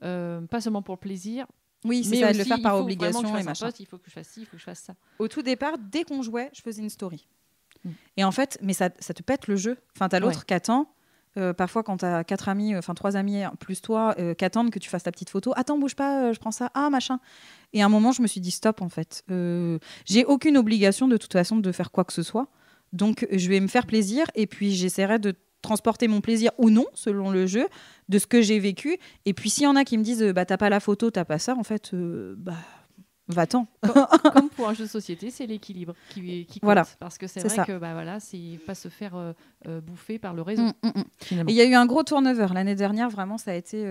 pas seulement pour le plaisir. Oui, c'est mais ça, aussi, de le faire par il faut obligation vraiment que je et fasse un machin. post, il faut que je fasse ci, il faut que je fasse ça. Au tout départ, dès qu'on jouait, je faisais une story. Et en fait, mais ça te pète le jeu. Enfin, t'as l'autre qui attend. Parfois, quand t'as 3 amis plus toi, qui attendent que tu fasses ta petite photo. Attends, bouge pas, je prends ça. Ah, machin. Et à un moment, je me suis dit stop, en fait. J'ai aucune obligation, de toute façon, de faire quoi que ce soit. Donc, je vais me faire plaisir. Et puis, j'essaierai de transporter mon plaisir ou non, selon le jeu, de ce que j'ai vécu. Et puis, s'il y en a qui me disent, t'as pas la photo, t'as pas ça, en fait, va-t'en. Comme pour un jeu de société, c'est l'équilibre qui compte. Voilà. Parce que c'est C'est vrai ça. que c'est pas se faire bouffer par le réseau. Et il y a eu un gros turnover l'année dernière, vraiment, ça a été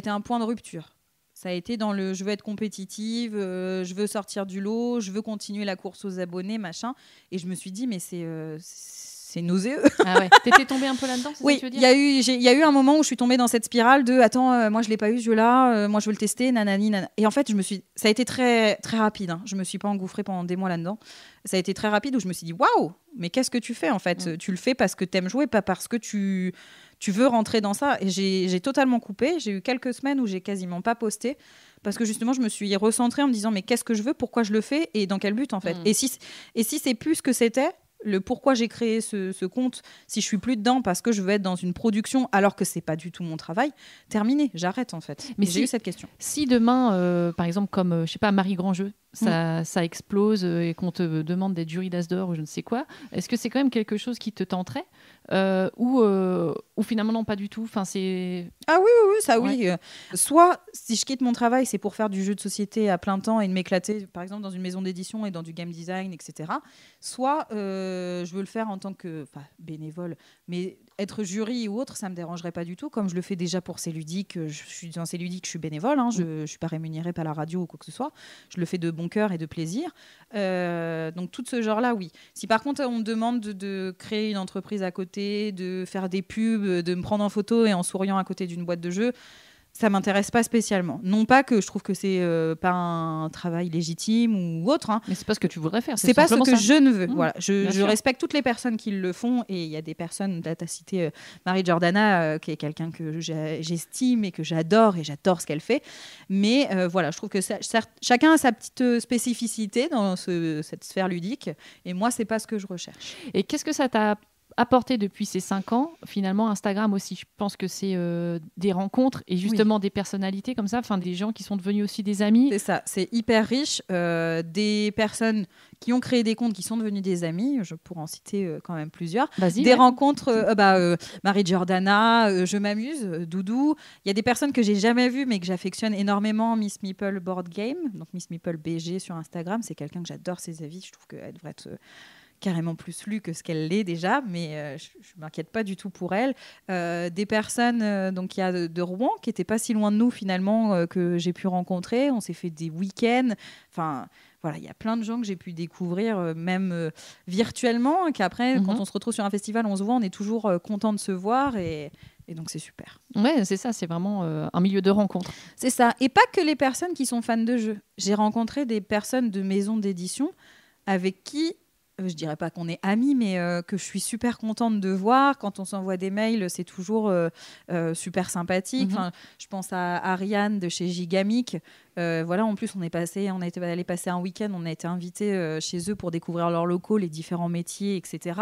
un point de rupture. Ça a été dans le je veux être compétitive, je veux sortir du lot, je veux continuer la course aux abonnés, machin. Et je me suis dit, mais c'est nauséeux. Ah ouais, t'étais tombée un peu là-dedans, c'est Oui, ça que tu veux il y a eu un moment où je suis tombée dans cette spirale de attends, moi je l'ai pas eu ce jeu-là, moi je veux le tester, nanani, nanana. Et en fait, ça a été très très rapide. Hein. Je me suis pas engouffrée pendant des mois là-dedans. Ça a été très rapide où je me suis dit waouh, mais qu'est-ce que tu fais en fait ? Tu le fais parce que t'aimes jouer, pas parce que tu veux rentrer dans ça. Et j'ai totalement coupé. J'ai eu quelques semaines où j'ai quasiment pas posté. Parce que justement, je me suis recentrée en me disant mais qu'est-ce que je veux, pourquoi je le fais et dans quel but en fait. Et si c'est plus ce que c'était, le pourquoi j'ai créé ce compte, si je suis plus dedans parce que je veux être dans une production alors que c'est pas du tout mon travail, terminé, j'arrête en fait. Mais j'ai eu cette question. Si demain, par exemple, comme je sais pas, Marie Grandjeu, ça explose et qu'on te demande d'être jury d'As d'or ou je ne sais quoi, est-ce que c'est quand même quelque chose qui te tenterait ou finalement non, pas du tout. Enfin, c'est... Ah oui, ça oui. Soit si je quitte mon travail, c'est pour faire du jeu de société à plein temps et de m'éclater, par exemple dans une maison d'édition et dans du game design, etc. Soit je veux le faire en tant que bénévole, mais être jury ou autre, ça me dérangerait pas du tout. Comme je le fais déjà pour C'est Ludique, je suis dans C'est Ludique, je suis bénévole, hein, je suis pas rémunérée par la radio ou quoi que ce soit. Je le fais de bon cœur et de plaisir. Donc tout ce genre-là, oui. Si par contre on me demande de créer une entreprise à côté, de faire des pubs, de me prendre en photo et en souriant à côté d'une boîte de jeux, ça m'intéresse pas spécialement. Non pas que je trouve que c'est pas un travail légitime ou autre. Hein. Mais c'est pas ce que tu voudrais faire. C'est pas ce que ça. je ne veux. Voilà. Je respecte toutes les personnes qui le font et il y a des personnes, tu as cité Marie Giordana, qui est quelqu'un que j'estime et que j'adore et j'adore ce qu'elle fait. Mais voilà, je trouve que chacun a sa petite spécificité dans cette sphère ludique et moi, c'est pas ce que je recherche. Et qu'est-ce que ça t'a apporté depuis ces 5 ans, finalement, Instagram aussi? Je pense que c'est des rencontres et justement des personnalités comme ça, enfin des gens qui sont devenus aussi des amis. C'est ça, c'est hyper riche. Des personnes qui ont créé des comptes qui sont devenus des amis, je pourrais en citer quand même plusieurs. Des rencontres, Marie Giordana, Je m'amuse, Doudou. Il y a des personnes que j'ai jamais vues mais que j'affectionne énormément, Miss Meeple Board Game, donc Miss Meeple BG sur Instagram, c'est quelqu'un que j'adore ses avis, je trouve qu'elle devrait être... carrément plus lue que ce qu'elle l'est déjà, mais je ne m'inquiète pas du tout pour elle. Des personnes, donc il y a de Rouen, qui n'étaient pas si loin de nous finalement, que j'ai pu rencontrer. On s'est fait des week-ends. Enfin, voilà, il y a plein de gens que j'ai pu découvrir, même virtuellement, qu'après, quand on se retrouve sur un festival, on se voit, on est toujours content de se voir et donc c'est super. Ouais, c'est ça, c'est vraiment un milieu de rencontre. C'est ça. Et pas que les personnes qui sont fans de jeux. J'ai rencontré des personnes de maisons d'édition avec qui... je dirais pas qu'on est amis, mais que je suis super contente de voir. Quand on s'envoie des mails, c'est toujours super sympathique. Enfin, je pense à Ariane de chez Gigamic. Voilà, en plus, on est allé passer un week-end, on a été invités chez eux pour découvrir leurs locaux, les différents métiers, etc.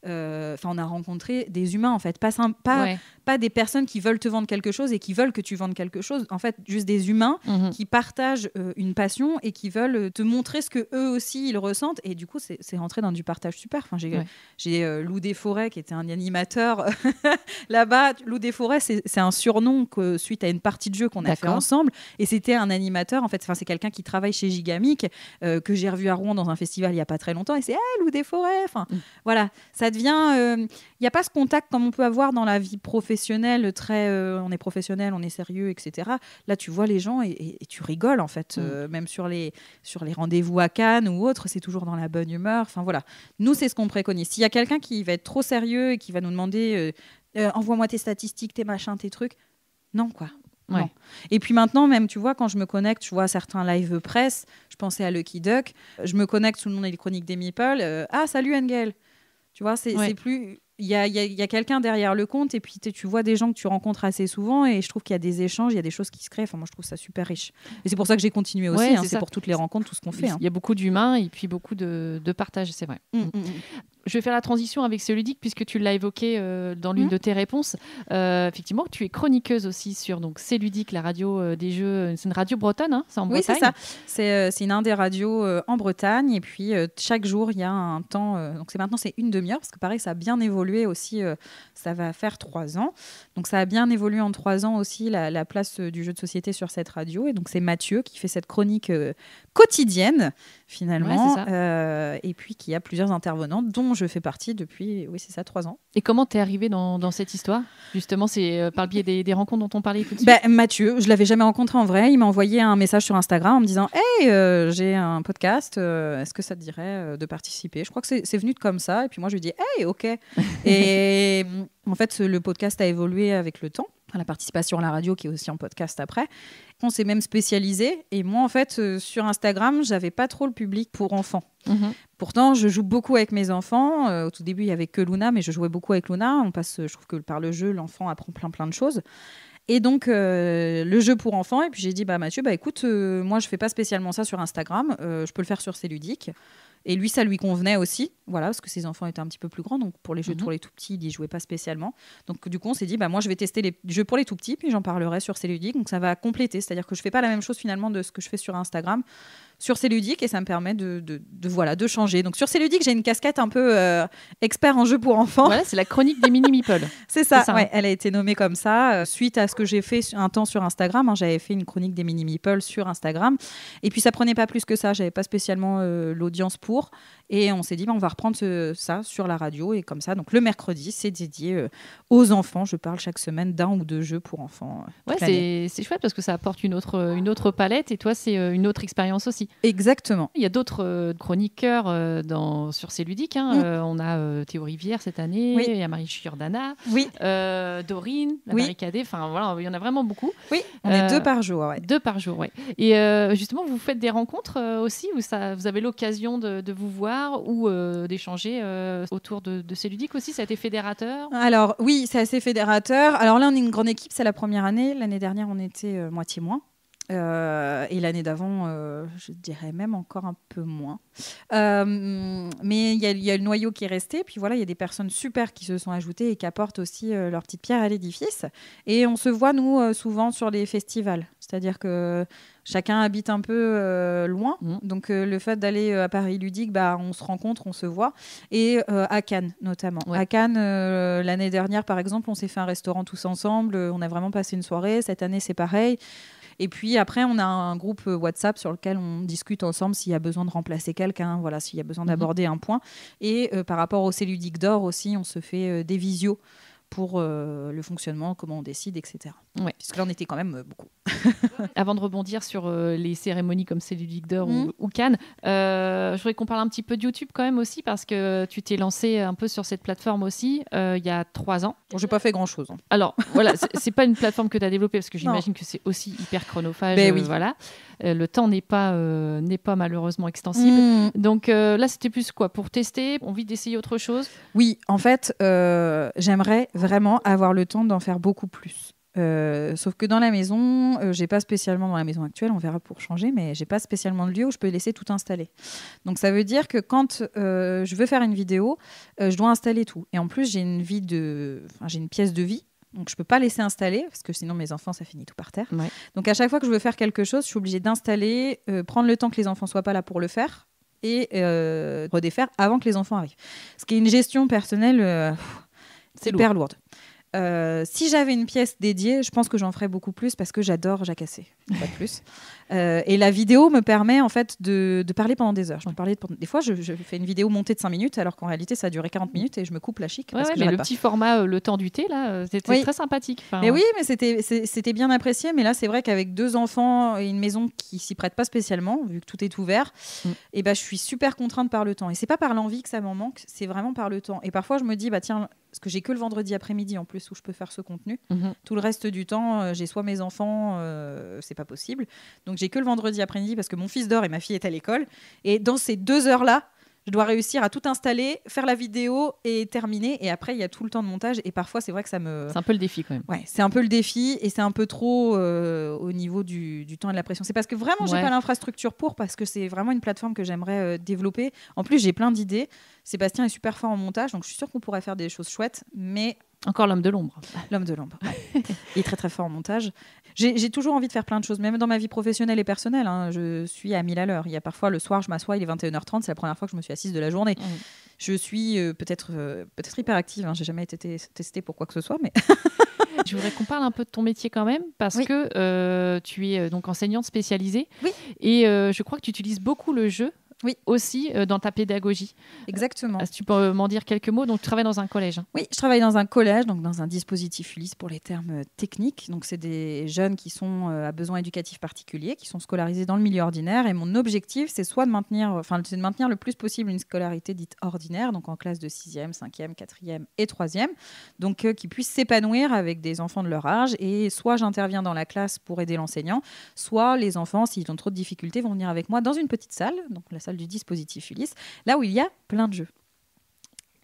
On a rencontré des humains, en fait, pas des personnes qui veulent te vendre quelque chose et qui veulent que tu vendes quelque chose. En fait, juste des humains qui partagent une passion et qui veulent te montrer ce que eux aussi ils ressentent. Et du coup, c'est rentré dans du partage super. Enfin, j'ai Loup des Forêts qui était un animateur là-bas. Loup des Forêts, c'est un surnom suite à une partie de jeu qu'on a fait ensemble. Et c'était un animateur, en fait. Enfin, c'est quelqu'un qui travaille chez Gigamic, que j'ai revu à Rouen dans un festival il n'y a pas très longtemps. Et c'est Loup des Forêts. Enfin, voilà, ça devient... Il n'y a pas ce contact comme on peut avoir dans la vie professionnelle, on est professionnel, on est sérieux, etc. Là, tu vois les gens et tu rigoles, en fait. Même sur les rendez-vous à Cannes ou autres, c'est toujours dans la bonne humeur. Enfin, voilà. Nous, c'est ce qu'on préconise. S'il y a quelqu'un qui va être trop sérieux et qui va nous demander envoie-moi tes statistiques, tes machins, tes trucs, non, quoi. Ouais. Non. Et puis maintenant, même, tu vois, quand je me connecte, je vois certains live presse, je pensais à Lucky Duck, je me connecte sous le nom des Chroniques des Meeple. Salut Engel. Tu vois, c'est plus... Il y a quelqu'un derrière le compte et puis tu vois des gens que tu rencontres assez souvent et je trouve qu'il y a des échanges, il y a des choses qui se créent. Enfin, moi, je trouve ça super riche. Et c'est pour ça que j'ai continué aussi. C'est pour toutes les rencontres, tout ce qu'on fait. Il y a beaucoup d'humains et puis beaucoup de partage, c'est vrai. Je vais faire la transition avec ce ludique puisque tu l'as évoqué dans l'une de tes réponses. Effectivement, tu es chroniqueuse aussi sur C'est ludique, la radio des jeux. C'est une radio bretonne, c'est en Bretagne. Oui, c'est ça. C'est une des radios en Bretagne. Et puis, chaque jour, il y a un temps... donc, maintenant, c'est une demi-heure parce que pareil, ça a bien évolué aussi. Ça va faire 3 ans. Donc, ça a bien évolué en 3 ans aussi, la place du jeu de société sur cette radio. Et donc, c'est Mathieu qui fait cette chronique quotidienne, finalement. Et puis, qui a plusieurs intervenants, dont je fais partie depuis, 3 ans. Et comment t'es arrivée dans cette histoire ? Justement, c'est par le biais des rencontres dont on parlait tout de suite. Mathieu, je l'avais jamais rencontré en vrai. Il m'a envoyé un message sur Instagram en me disant « Hey, j'ai un podcast, est-ce que ça te dirait de participer ?» Je crois que c'est venu comme ça. Et puis moi, je lui dis « Hey, ok !» Et en fait, le podcast a évolué avec le temps. La participation à la radio qui est aussi en podcast après. On s'est même spécialisé. Et moi, en fait, sur Instagram, j'avais pas trop le public pour enfants. Pourtant, je joue beaucoup avec mes enfants. Au tout début, il y avait que Luna, mais je jouais beaucoup avec Luna. Je trouve que par le jeu, l'enfant apprend plein de choses. Et donc, le jeu pour enfants. Et puis, j'ai dit, Mathieu, écoute, moi, je fais pas spécialement ça sur Instagram. Je peux le faire sur C'est ludique. Et lui, ça lui convenait aussi, voilà, parce que ses enfants étaient un petit peu plus grands. Donc, pour les jeux pour les tout petits, il n'y jouait pas spécialement. Donc, du coup, on s'est dit, moi, je vais tester les jeux pour les tout petits, puis j'en parlerai sur C'est ludique. Donc, ça va compléter. C'est-à-dire que je ne fais pas la même chose, finalement, de ce que je fais sur Instagram, sur C'est ludique, et ça me permet de changer. Donc, sur C'est ludique, j'ai une casquette un peu expert en jeux pour enfants. Voilà, c'est la chronique des mini-meeples. C'est ça, ouais, elle a été nommée comme ça, suite à ce que j'ai fait un temps sur Instagram. J'avais fait une chronique des mini-meeples sur Instagram. Et puis, ça prenait pas plus que ça. J'avais pas spécialement l'audience pour. Et on s'est dit, on va reprendre ça sur la radio. Et comme ça, donc le mercredi, c'est dédié aux enfants. Je parle chaque semaine d'un ou deux jeux pour enfants. C'est chouette parce que ça apporte une autre palette. Et toi, c'est une autre expérience aussi. Exactement. Il y a d'autres chroniqueurs sur C'est ludique. On a Théo Rivière cette année. Oui. Il y a Marie Giordana. Oui. Dorine, la barricadée. Enfin, voilà, il y en a vraiment beaucoup. Oui, on est 2 par jour. Ouais. 2 par jour, oui. Et justement, vous faites des rencontres aussi où vous avez l'occasion de vous voir ou d'échanger autour de C'est ludique aussi. Ça a été fédérateur? Alors, oui, c'est assez fédérateur. Alors là, on est une grande équipe. C'est la première année. L'année dernière, on était moitié moins. Et l'année d'avant, je dirais même encore un peu moins. Mais il y a le noyau qui est resté. Puis voilà, il y a des personnes super qui se sont ajoutées et qui apportent aussi leur petite pierre à l'édifice. Et on se voit, nous, souvent sur les festivals. C'est-à-dire que chacun habite un peu loin. Donc, le fait d'aller à Paris Ludique, on se rencontre, on se voit. Et à Cannes, notamment. Ouais. À Cannes, l'année dernière, par exemple, on s'est fait un restaurant tous ensemble. On a vraiment passé une soirée. Cette année, c'est pareil. Et puis après, on a un groupe WhatsApp sur lequel on discute ensemble s'il y a besoin de remplacer quelqu'un, voilà, s'il y a besoin d'aborder un point. Et par rapport au C'est ludique d'or aussi, on se fait des visios pour le fonctionnement, comment on décide, etc. Ouais. Puisque là, on était quand même beaucoup. Avant de rebondir sur les cérémonies comme C'est ludique d'or ou Cannes, je voudrais qu'on parle un petit peu de YouTube quand même aussi, parce que tu t'es lancé un peu sur cette plateforme aussi il y a 3 ans. Bon, j'ai pas fait grand-chose. Alors, voilà, c'est pas une plateforme que tu as développée, parce que j'imagine que c'est aussi hyper chronophage. Oui. Voilà. Le temps n'est pas malheureusement extensible. Donc là, c'était plus quoi? Pour tester? Envie d'essayer autre chose? Oui, en fait, j'aimerais vraiment avoir le temps d'en faire beaucoup plus. Sauf que dans la maison, j'ai pas spécialement, dans la maison actuelle, on verra pour changer, mais j'ai pas spécialement de lieu où je peux laisser tout installer. Donc ça veut dire que quand je veux faire une vidéo, je dois installer tout. Et en plus, j'ai une pièce de vie. Donc, je ne peux pas laisser installer, parce que sinon, mes enfants, ça finit tout par terre. Ouais. Donc, à chaque fois que je veux faire quelque chose, je suis obligée d'installer, prendre le temps que les enfants ne soient pas là pour le faire et redéfaire avant que les enfants arrivent. Ce qui est une gestion personnelle hyper lourde. Si j'avais une pièce dédiée, je pense que j'en ferais beaucoup plus parce que j'adore jacasser, pas de plus. Et la vidéo me permet en fait de parler pendant des heures. Des fois, je fais une vidéo montée de 5 minutes alors qu'en réalité, ça a duré 40 minutes et je me coupe la chic. Parce que mais le petit format, le temps du thé, là, c'était très sympathique. Mais oui, mais c'était bien apprécié. Mais là, c'est vrai qu'avec 2 enfants et une maison qui s'y prête pas spécialement, vu que tout est ouvert, et je suis super contrainte par le temps. Et c'est pas par l'envie que ça m'en manque, c'est vraiment par le temps. Et parfois, je me dis, tiens, parce que j'ai que le vendredi après-midi en plus où je peux faire ce contenu. Tout le reste du temps, j'ai soit mes enfants, c'est pas possible. Donc j'ai que le vendredi après-midi parce que mon fils dort et ma fille est à l'école. Et dans ces 2 heures-là, Je dois réussir à tout installer, faire la vidéo et terminer. Et après, il y a tout le temps de montage. Et parfois, c'est vrai que ça me... C'est un peu le défi quand même. Ouais, c'est un peu le défi et c'est un peu trop au niveau du temps et de la pression. C'est parce que vraiment, j'ai pas l'infrastructure parce que c'est vraiment une plateforme que j'aimerais développer. En plus, j'ai plein d'idées. Sébastien est super fort en montage, donc je suis sûre qu'on pourrait faire des choses chouettes. Mais encore l'homme de l'ombre. L'homme de l'ombre, ouais. Il est très très fort en montage. J'ai toujours envie de faire plein de choses, même dans ma vie professionnelle et personnelle. Hein, je suis à 1000 à l'heure. Il y a parfois le soir, je m'assois, il est 21h30, c'est la première fois que je me suis assise de la journée. Je suis peut-être hyperactive, hein, j'ai jamais été testée pour quoi que ce soit, mais... Je voudrais qu'on parle un peu de ton métier quand même, parce que tu es donc enseignante spécialisée, et je crois que tu utilises beaucoup le jeu. Aussi dans ta pédagogie. Exactement. Tu peux m'en dire quelques mots? Donc, tu travailles dans un collège. Oui, je travaille dans un collège, donc dans un dispositif Ulysse pour les termes techniques. Donc, c'est des jeunes qui sont à besoins éducatifs particuliers, qui sont scolarisés dans le milieu ordinaire. Et mon objectif, c'est soit de maintenir le plus possible une scolarité dite ordinaire, donc en classe de 6e, 5e, 4e et 3e, donc qui puissent s'épanouir avec des enfants de leur âge. Et soit j'interviens dans la classe pour aider l'enseignant, soit les enfants, s'ils ont trop de difficultés, vont venir avec moi dans une petite salle, donc la salle du dispositif Ulysse, là où il y a plein de jeux.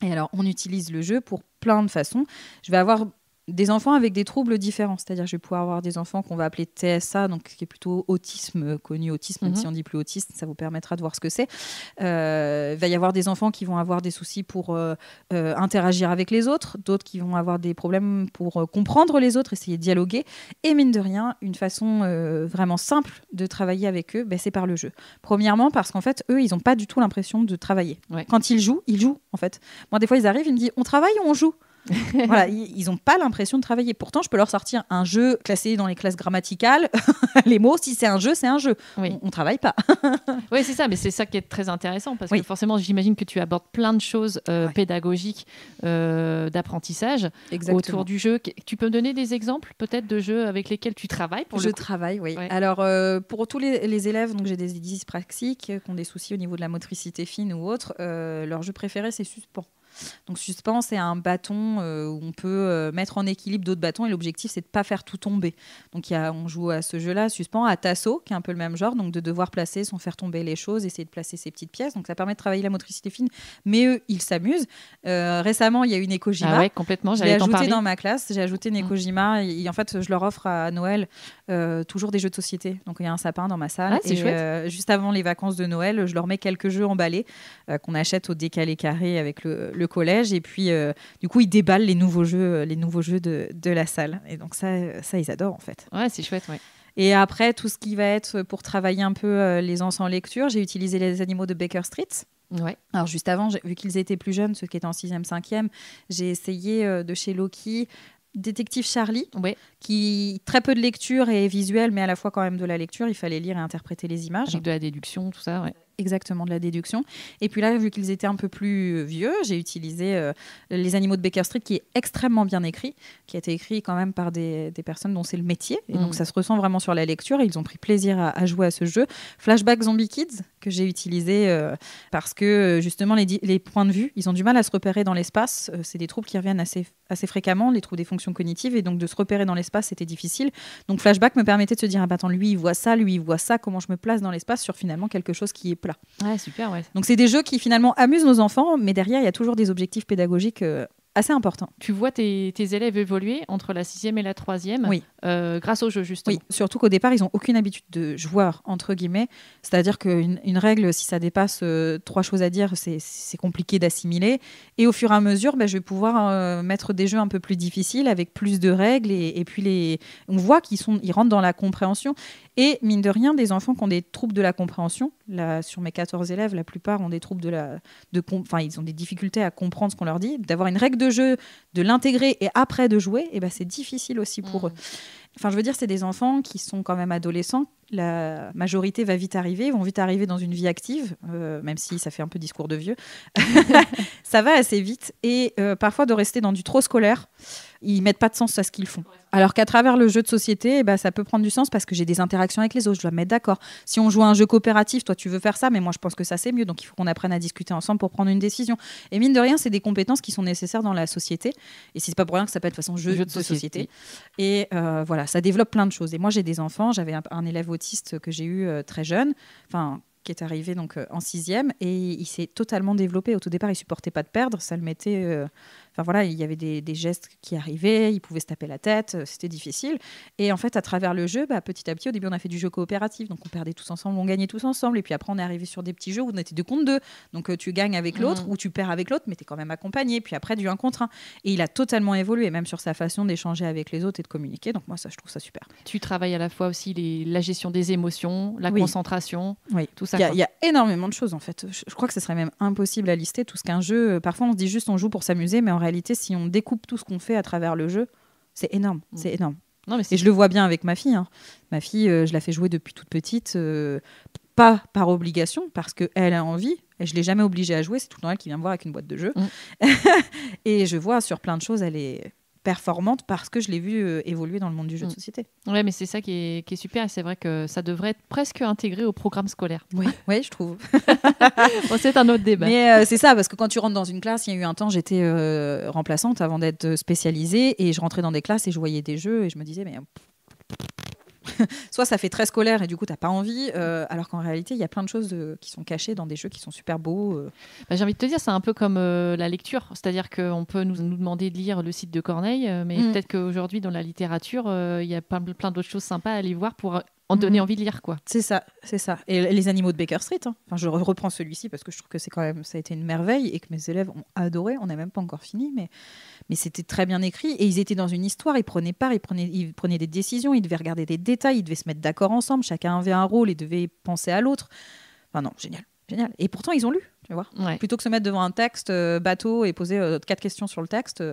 Et alors, on utilise le jeu pour plein de façons. Je vais avoir des enfants avec des troubles différents, c'est-à-dire je vais pouvoir avoir des enfants qu'on va appeler TSA, donc qui est plutôt autisme, connu autisme, même si on dit plus autiste, ça vous permettra de voir ce que c'est. Il va y avoir des enfants qui vont avoir des soucis pour interagir avec les autres, d'autres qui vont avoir des problèmes pour comprendre les autres, essayer de dialoguer. Et mine de rien, une façon vraiment simple de travailler avec eux, c'est par le jeu. Premièrement, parce qu'en fait, eux, ils n'ont pas du tout l'impression de travailler. Quand ils jouent, en fait. Moi, des fois, ils arrivent, ils me disent « on travaille ou on joue ?» Voilà, ils n'ont pas l'impression de travailler. Pourtant, je peux leur sortir un jeu classé dans les classes grammaticales. Les mots, si c'est un jeu, c'est un jeu. On ne travaille pas. Oui, c'est ça, mais c'est ça qui est très intéressant parce que forcément, j'imagine que tu abordes plein de choses pédagogiques, d'apprentissage autour du jeu. Tu peux me donner des exemples peut-être de jeux avec lesquels tu travailles pour travaille, oui. Ouais. Alors, pour tous les élèves, donc j'ai des dyspraxiques qui ont des soucis au niveau de la motricité fine ou autre, leur jeu préféré, c'est Suspens. Donc suspens, c'est un bâton où on peut mettre en équilibre d'autres bâtons et l'objectif c'est de ne pas faire tout tomber. Donc on joue à ce jeu-là, suspens, à tasso, qui est un peu le même genre, donc de devoir placer sans faire tomber les choses, essayer de placer ses petites pièces. Donc ça permet de travailler la motricité fine, mais eux, ils s'amusent. Récemment, il y a une Ekojima. Ah ouais, complètement, j'allais t'en parler. Dans ma classe, j'ai ajouté une Ekojima et en fait, je leur offre à Noël toujours des jeux de société. Donc il y a un sapin dans ma salle. C'est chouette. Juste avant les vacances de Noël, je leur mets quelques jeux emballés qu'on achète au décalé carré avec le collège et puis du coup ils déballent les nouveaux jeux de la salle et donc ça ils adorent en fait. Ouais, c'est chouette, ouais. Et après tout ce qui va être pour travailler un peu les enfants en lecture, j'ai utilisé les animaux de Baker Street. Ouais. Alors juste avant, vu qu'ils étaient plus jeunes, ceux qui étaient en 6e, 5e, j'ai essayé de chez Loki Détective Charlie, qui très peu de lecture et visuel, mais à la fois quand même de la lecture, il fallait lire et interpréter les images. Avec de la déduction, tout ça, ouais. Exactement, de la déduction. Et puis là, vu qu'ils étaient un peu plus vieux, j'ai utilisé Les animaux de Baker Street, qui est extrêmement bien écrit, qui a été écrit quand même par des personnes dont c'est le métier. Et donc, ça se ressent vraiment sur la lecture. Et ils ont pris plaisir à jouer à ce jeu. Flashback Zombie Kids, que j'ai utilisé parce que, justement, les points de vue, ils ont du mal à se repérer dans l'espace. C'est des troubles qui reviennent assez fréquemment, les troubles des fonctions cognitives. Et donc, de se repérer dans l'espace, c'était difficile. Donc, Flashback me permettait de se dire, ah, bah, attends, lui, il voit ça, comment je me place dans l'espace sur finalement quelque chose qui est plat. Ouais, super, ouais. Donc c'est des jeux qui finalement amusent nos enfants, mais derrière il y a toujours des objectifs pédagogiques assez importants. Tu vois tes élèves évoluer entre la 6e et la 3e grâce au jeu, justement. Oui, surtout qu'au départ, ils n'ont aucune habitude de joueur, entre guillemets. C'est-à-dire qu'une règle, si ça dépasse 3 choses à dire, c'est compliqué d'assimiler. Et au fur et à mesure, je vais pouvoir mettre des jeux un peu plus difficiles, avec plus de règles. Et puis, on voit qu'ils rentrent dans la compréhension. Et mine de rien, des enfants qui ont des troubles de la compréhension, là, sur mes 14 élèves, la plupart ont des troubles ils ont des difficultés à comprendre ce qu'on leur dit. D'avoir une règle de jeu, de l'intégrer et après de jouer, c'est difficile aussi pour eux. Enfin, je veux dire, c'est des enfants qui sont quand même adolescents. La majorité va vite arriver, ils vont vite arriver dans une vie active, même si ça fait un peu discours de vieux. Ça va assez vite. Et parfois, de rester dans du trop scolaire, ils mettent pas de sens à ce qu'ils font. Alors qu'à travers le jeu de société, ça peut prendre du sens parce que j'ai des interactions avec les autres, je dois me mettre d'accord. Si on joue à un jeu coopératif, toi tu veux faire ça, mais moi je pense que ça c'est mieux, donc il faut qu'on apprenne à discuter ensemble pour prendre une décision. Et mine de rien, c'est des compétences qui sont nécessaires dans la société. Et c'est pas pour rien que ça s'appelle de toute façon jeu de société. Et voilà, ça développe plein de choses. Et moi j'ai des enfants, j'avais un élève autiste que j'ai eu très jeune, qui est arrivé donc en 6e et il s'est totalement développé. Au tout départ, il supportait pas de perdre, ça le mettait. Enfin voilà, il y avait des gestes qui arrivaient, il pouvait se taper la tête, c'était difficile. Et en fait, à travers le jeu, petit à petit, au début, on a fait du jeu coopératif, donc on perdait tous ensemble, on gagnait tous ensemble. Et puis après, on est arrivé sur des petits jeux où on était 2 contre 2. Donc tu gagnes avec l'autre ou tu perds avec l'autre, mais tu es quand même accompagné. Puis après, du 1 contre 1. Et il a totalement évolué, même sur sa façon d'échanger avec les autres et de communiquer. Donc moi, ça, je trouve ça super. Tu travailles à la fois aussi la gestion des émotions, la concentration, tout ça. Il y a énormément de choses en fait. Je crois que ce serait même impossible à lister tout ce qu'un jeu. Parfois, on se dit juste on joue pour s'amuser, mais en réalité, si on découpe tout ce qu'on fait à travers le jeu, c'est énorme. C'est énorme. Non, mais et je le vois bien avec ma fille. Ma fille, je la fais jouer depuis toute petite, pas par obligation, parce qu'elle a envie. Et je ne l'ai jamais obligée à jouer. C'est tout le temps elle qui vient me voir avec une boîte de jeux. Et je vois sur plein de choses, elle est performante parce que je l'ai vue évoluer dans le monde du jeu de société. Oui, mais c'est ça qui est super. Et c'est vrai que ça devrait être presque intégré au programme scolaire. Oui, je trouve. Bon, c'est un autre débat. Mais c'est ça, parce que quand tu rentres dans une classe, il y a eu un temps, j'étais remplaçante avant d'être spécialisée et je rentrais dans des classes et je voyais des jeux et je me disais, mais soit ça fait très scolaire et du coup t'as pas envie, alors qu'en réalité il y a plein de choses qui sont cachées dans des jeux qui sont super beaux. J'ai envie de te dire, c'est un peu comme la lecture, c'est-à-dire qu'on peut nous demander de lire le site de Corneille, mais peut-être qu'aujourd'hui dans la littérature il y a plein d'autres choses sympas à aller voir pour en donner envie de lire, quoi. C'est ça. Et les animaux de Baker Street, enfin, je reprends celui-ci parce que je trouve que c'est quand même, ça a été une merveille et que mes élèves ont adoré. On n'a même pas encore fini, mais c'était très bien écrit et ils étaient dans une histoire, ils prenaient part, ils prenaient des décisions, ils devaient regarder des détails, ils devaient se mettre d'accord ensemble, chacun avait un rôle et devait penser à l'autre. Enfin non, génial. Et pourtant ils ont lu, tu vois. Plutôt que se mettre devant un texte bateau et poser 4 questions sur le texte,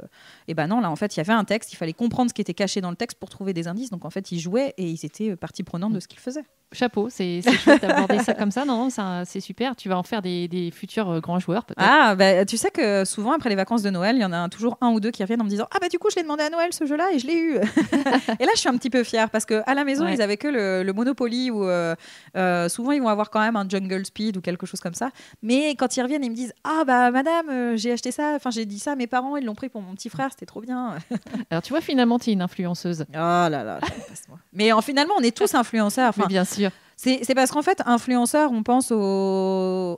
et non, là en fait il y avait un texte, il fallait comprendre ce qui était caché dans le texte pour trouver des indices. Donc en fait ils jouaient et ils étaient partie prenante de ce qu'ils faisaient. Chapeau, c'est chouette d'aborder ça comme ça. Non, c'est super. Tu vas en faire des futurs grands joueurs, peut-être. Ah, tu sais que souvent, après les vacances de Noël, il y en a toujours 1 ou 2 qui reviennent en me disant « Ah, du coup, je l'ai demandé à Noël, ce jeu-là, et je l'ai eu !» Et là, je suis un petit peu fière, parce qu'à la maison, ils avaient que le Monopoly, ou souvent, ils vont avoir quand même un Jungle Speed ou quelque chose comme ça. Mais quand ils reviennent, ils me disent « Ah, madame, j'ai acheté ça, enfin, j'ai dit ça à mes parents, ils l'ont pris pour mon petit frère, c'était trop bien. » Alors, tu vois, finalement, tu es une influenceuse. Oh là là, passe-moi. Mais finalement, on est tous influenceurs. Mais bien sûr. C'est parce qu'en fait, influenceur, on pense aux...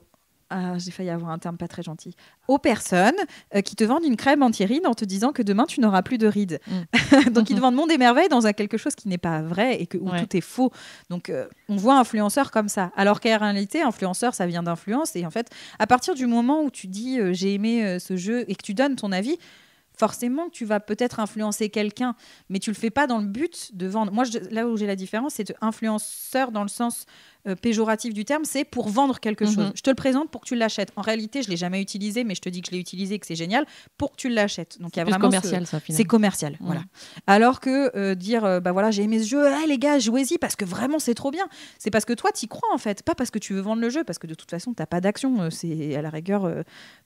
Ah, j'ai failli avoir un terme pas très gentil. Aux personnes qui te vendent une crème anti-rides en te disant que demain, tu n'auras plus de rides. Donc, ils te vendent monde et merveille dans quelque chose qui n'est pas vrai et où tout est faux. Donc, on voit influenceur comme ça. Alors qu'en réalité, influenceur, ça vient d'influence. Et en fait, à partir du moment où tu dis j'ai aimé ce jeu et que tu donnes ton avis, forcément, tu vas peut-être influencer quelqu'un, mais tu le fais pas dans le but de vendre. Moi, là où j'ai la différence, c'est influenceur dans le sens péjoratif du terme, c'est pour vendre quelque chose. Je te le présente pour que tu l'achètes. En réalité, je l'ai jamais utilisé, mais je te dis que je l'ai utilisé et que c'est génial pour que tu l'achètes. Donc, il y a vraiment commercial, ça, finalement. C'est commercial, voilà. Alors que dire, voilà, j'ai aimé ce jeu, les gars, jouez-y parce que vraiment c'est trop bien. C'est parce que toi, t'y crois en fait, pas parce que tu veux vendre le jeu, parce que de toute façon, t'as pas d'action. C'est à la rigueur,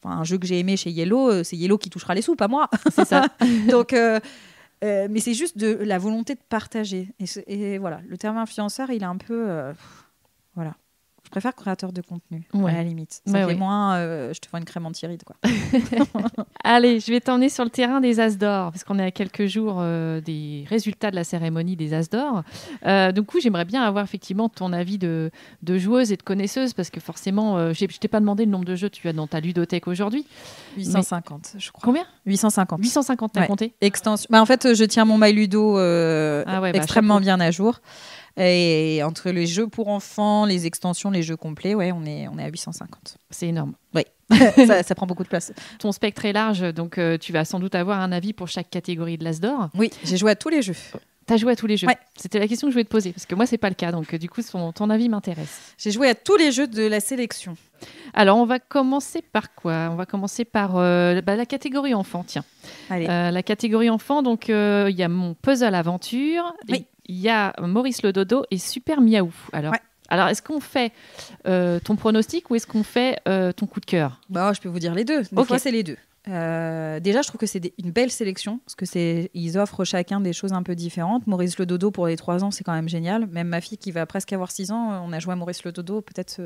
un jeu que j'ai aimé chez Yellow, c'est Yellow qui touchera les sous, pas moi. C'est ça. Donc, mais c'est juste de la volonté de partager. Et voilà, le terme influenceur, il est un peu... voilà. Je préfère créateur de contenu, à la limite. Ça fait moins, je te vends une crème anti-rides, quoi. Allez, je vais t'emmener sur le terrain des As d'or, parce qu'on est à quelques jours des résultats de la cérémonie des As d'or. Du coup, j'aimerais bien avoir effectivement ton avis de joueuse et de connaisseuse, parce que forcément, je t'ai pas demandé le nombre de jeux que tu as dans ta ludothèque aujourd'hui. 850, je crois. Combien ? 850. 850, t'as compté ? Extension. En fait, je tiens mon My Ludo extrêmement bien à jour. Et entre les jeux pour enfants, les extensions, les jeux complets, on est à 850. C'est énorme. Oui, ça prend beaucoup de place. Ton spectre est large, donc tu vas sans doute avoir un avis pour chaque catégorie de l'As d'or. Oui, j'ai joué à tous les jeux. T'as joué à tous les jeux. Ouais. C'était la question que je voulais te poser, parce que moi, c'est pas le cas. Donc, du coup, ton avis m'intéresse. J'ai joué à tous les jeux de la sélection. Alors, on va commencer par quoi ? On va commencer par la catégorie enfant, tiens. Allez. La catégorie enfant, donc, il y a mon puzzle aventure. Oui. Il y a Maurice le Dodo et Super Miaou. Alors, est-ce qu'on fait ton pronostic ou est-ce qu'on fait ton coup de cœur ? Je peux vous dire les deux. Des fois, c'est les deux. Déjà, je trouve que c'est une belle sélection parce que ils offrent chacun des choses un peu différentes. Maurice le Dodo pour les 3 ans, c'est quand même génial. Même ma fille qui va presque avoir 6 ans, on a joué à Maurice le Dodo peut-être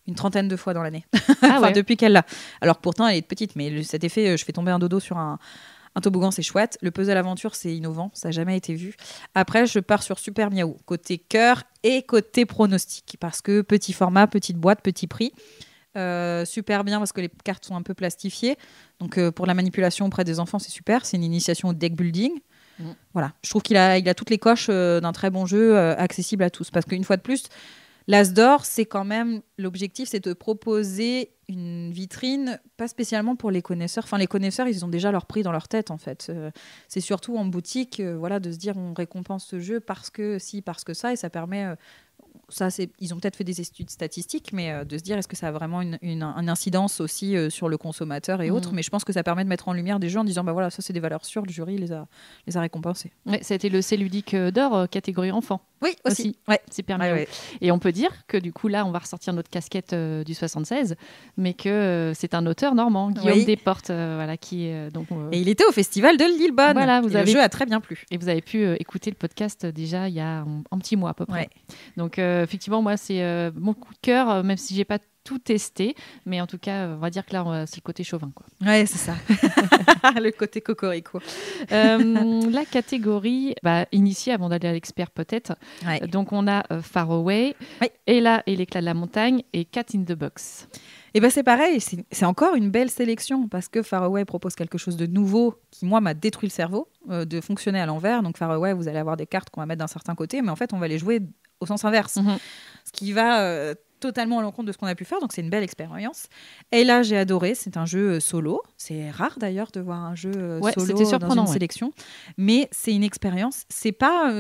une 30aine de fois dans l'année. Depuis qu'elle l'a. Alors pourtant, elle est petite, mais cet effet, je fais tomber un dodo sur un Un toboggan, c'est chouette. Le puzzle aventure, c'est innovant. Ça n'a jamais été vu. Après, je pars sur Super Miaou, côté cœur et côté pronostic. Parce que petit format, petite boîte, petit prix. Super bien parce que les cartes sont un peu plastifiées. Donc, pour la manipulation auprès des enfants, c'est super. C'est une initiation au deck building. Voilà. Je trouve qu'il a toutes les coches d'un très bon jeu accessible à tous. Parce qu'une fois de plus, l'As d'or, c'est quand même l'objectif, c'est de proposer une vitrine, pas spécialement pour les connaisseurs. Enfin, les connaisseurs, ils ont déjà leur prix dans leur tête, en fait. C'est surtout en boutique, voilà, de se dire on récompense ce jeu parce que si, parce que ça, et ça permet. Ils ont peut-être fait des études statistiques, mais de se dire est-ce que ça a vraiment une incidence aussi sur le consommateur et autres. Mais je pense que ça permet de mettre en lumière des jeux en disant bah voilà, ça c'est des valeurs sûres, le jury les a récompensés. Ouais, ça a été le C-Ludique d'or catégorie enfant. Oui, aussi. Ouais, super bien. Ouais. Et on peut dire que du coup là, on va ressortir notre casquette du 76, mais que c'est un auteur normand, Guillaume Desportes, voilà, qui donc. Et il était au festival de Lillebonne. Voilà, le jeu a très bien plu. Et vous avez pu écouter le podcast déjà il y a un petit mois à peu près. Ouais. Donc effectivement, moi c'est mon coup de cœur, même si j'ai pas tout testé, mais en tout cas, on va dire que là, c'est le côté chauvin, quoi. Ouais, c'est ça. Le côté cocorico. La catégorie initiée avant d'aller à l'expert peut-être. Ouais. Donc on a Far Away, Ella et l'éclat de la montagne et Cat in the Box. Et ben c'est pareil, c'est encore une belle sélection parce que Far Away propose quelque chose de nouveau qui, moi, m'a détruit le cerveau, de fonctionner à l'envers. Donc Far Away, vous allez avoir des cartes qu'on va mettre d'un certain côté, mais en fait, on va les jouer au sens inverse. Ce qui va totalement à l'encontre de ce qu'on a pu faire, donc c'est une belle expérience. Et là, j'ai adoré, c'est un jeu solo. C'est rare d'ailleurs de voir un jeu solo dans une sélection, mais c'est une expérience. C'est pas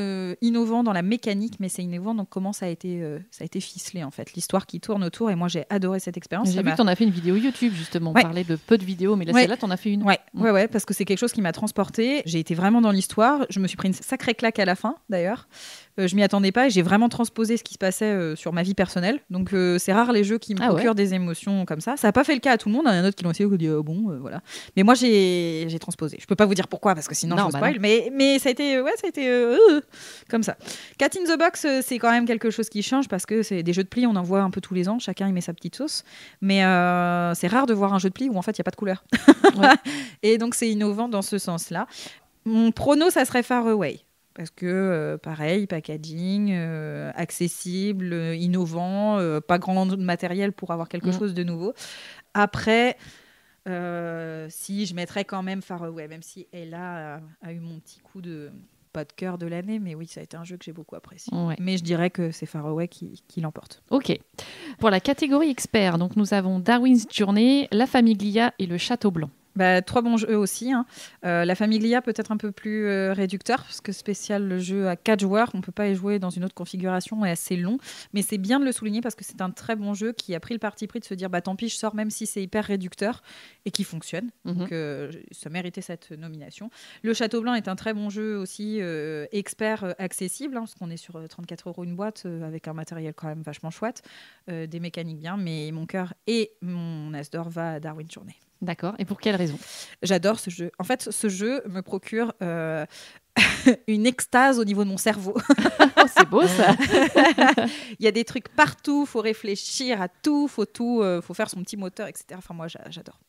innovant dans la mécanique, mais c'est innovant dans comment ça a été ficelé en fait. L'histoire qui tourne autour, et moi j'ai adoré cette expérience. J'ai vu que tu en as fait une vidéo YouTube justement, on parlait de peu de vidéos, mais là celle-là, tu en as fait une. Ouais, parce que c'est quelque chose qui m'a transportée. J'ai été vraiment dans l'histoire. Je me suis pris une sacrée claque à la fin d'ailleurs. Je m'y attendais pas et j'ai vraiment transposé ce qui se passait sur ma vie personnelle. Donc c'est rare les jeux qui me procurent des émotions comme ça. Ça n'a pas fait le cas à tout le monde. Il y en a d'autres qui l'ont essayé, qui ont dit voilà. Mais moi j'ai transposé. Je peux pas vous dire pourquoi parce que sinon je vous spoil. Mais ça a été comme ça. Cat in the Box, c'est quand même quelque chose qui change parce que c'est des jeux de pli. On en voit un peu tous les ans. Chacun y met sa petite sauce. Mais c'est rare de voir un jeu de pli où en fait il y a pas de couleur. Et donc c'est innovant dans ce sens-là. Mon prono, ça serait Far Away. Parce que, pareil, packaging, accessible, innovant, pas grand matériel pour avoir quelque chose de nouveau. Après, si je mettrais quand même Far Away, même si Ella a eu mon petit coup de pas de cœur de l'année, mais oui, ça a été un jeu que j'ai beaucoup apprécié. Ouais. Mais je dirais que c'est Far Away qui l'emporte. Ok. Pour la catégorie expert, donc nous avons Darwin's Journey, La Famiglia et Le Château Blanc. 3 bons jeux aussi. La Famiglia peut-être un peu plus réducteur, parce que spécial le jeu à 4 joueurs, on ne peut pas y jouer dans une autre configuration et assez long. Mais c'est bien de le souligner parce que c'est un très bon jeu qui a pris le parti pris de se dire tant pis, je sors même si c'est hyper réducteur et qui fonctionne. Donc ça méritait cette nomination. Le Château Blanc est un très bon jeu aussi, expert accessible, parce qu'on est sur 34 € une boîte avec un matériel quand même vachement chouette, des mécaniques bien, mais mon cœur et mon as d'or va à Darwin's Journey. D'accord. Et pour quelle raison ? J'adore ce jeu. En fait, ce jeu me procure une extase au niveau de mon cerveau. Oh, c'est beau ça. Il y a des trucs partout, faut réfléchir à tout, faut faire son petit moteur, etc. Enfin, moi, j'adore.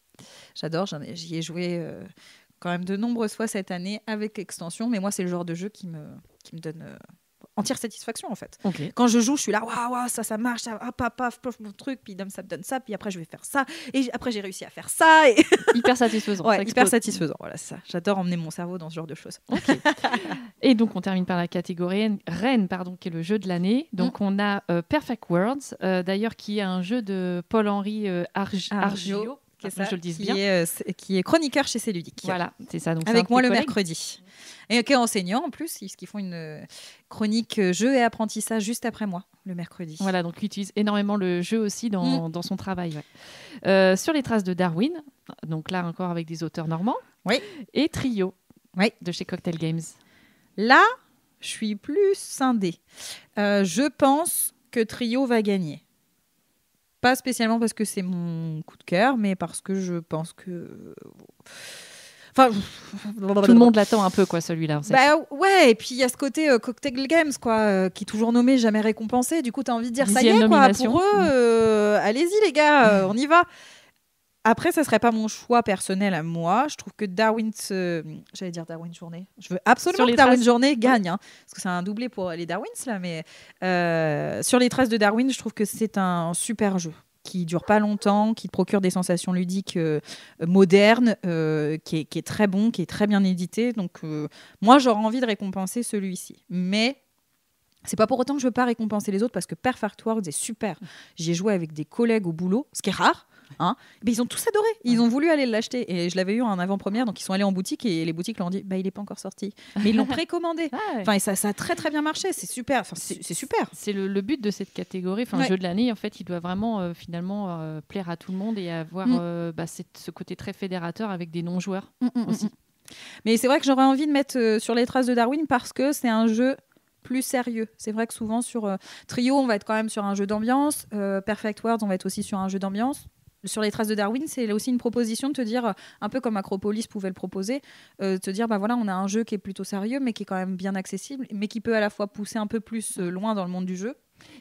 J'y ai joué quand même de nombreuses fois cette année avec extension, mais moi, c'est le genre de jeu qui me donne entière satisfaction en fait. Okay. Quand je joue, je suis là, waouh, ça marche, ça, paf, mon truc, puis ça me donne ça, puis après je vais faire ça, et après j'ai réussi à faire ça. Et... Hyper satisfaisant. Ouais, hyper satisfaisant, voilà, c'est ça. J'adore emmener mon cerveau dans ce genre de choses. Okay. Et donc on termine par la catégorie Reine, qui est le jeu de l'année. Donc on a Perfect Worlds, d'ailleurs qui est un jeu de Paul-Henri Argio. Je le dise bien. Qui est chroniqueur chez C-Ludique. Voilà, c'est ça. Donc avec moi le mercredi. Et qui est enseignant en plus, parce qu'ils font une chronique jeu et apprentissage juste après moi, le mercredi. Voilà, donc il utilise énormément le jeu aussi dans son travail. Ouais. Sur les traces de Darwin, donc là encore avec des auteurs normands. Oui. Et Trio, de chez Cocktail Games. Là, je suis plus scindée. Je pense que Trio va gagner. Pas spécialement parce que c'est mon coup de cœur, mais parce que je pense que... Enfin, tout le monde l'attend un peu, quoi, celui-là. Ouais, et puis il y a ce côté Cocktail Games, quoi, qui est toujours nommé, jamais récompensé. Du coup, tu as envie de dire, 10e ça y est, quoi, pour eux, allez-y les gars, on y va. Après, ça serait pas mon choix personnel à moi. Je trouve que j'allais dire Darwin Journée. Je veux absolument que Darwin Journée gagne, hein, parce que c'est un doublé pour les Darwins là. Mais sur les traces de Darwin, je trouve que c'est un super jeu qui dure pas longtemps, qui te procure des sensations ludiques modernes, qui est très bon, qui est très bien édité. Donc moi, j'aurais envie de récompenser celui-ci. Mais c'est pas pour autant que je veux pas récompenser les autres, parce que Perfect World est super. J'y ai joué avec des collègues au boulot, ce qui est rare. Hein, mais ils ont tous adoré, ils ont voulu aller l'acheter, et je l'avais eu en avant-première, donc ils sont allés en boutique et les boutiques leur ont dit il est pas encore sorti, mais ils l'ont précommandé. Enfin, et ça a très très bien marché, c'est super. Enfin, c'est super. C'est le but de cette catégorie, jeu de l'année. En fait, il doit vraiment finalement plaire à tout le monde et avoir ce côté très fédérateur avec des non-joueurs aussi. Mais c'est vrai que j'aurais envie de mettre sur les traces de Darwin, parce que c'est un jeu plus sérieux. C'est vrai que souvent sur Trio, on va être quand même sur un jeu d'ambiance. Perfect World, on va être aussi sur un jeu d'ambiance. Sur les traces de Darwin, c'est aussi une proposition de te dire, un peu comme Acropolis pouvait le proposer, te dire voilà, on a un jeu qui est plutôt sérieux, mais qui est quand même bien accessible, mais qui peut à la fois pousser un peu plus loin dans le monde du jeu.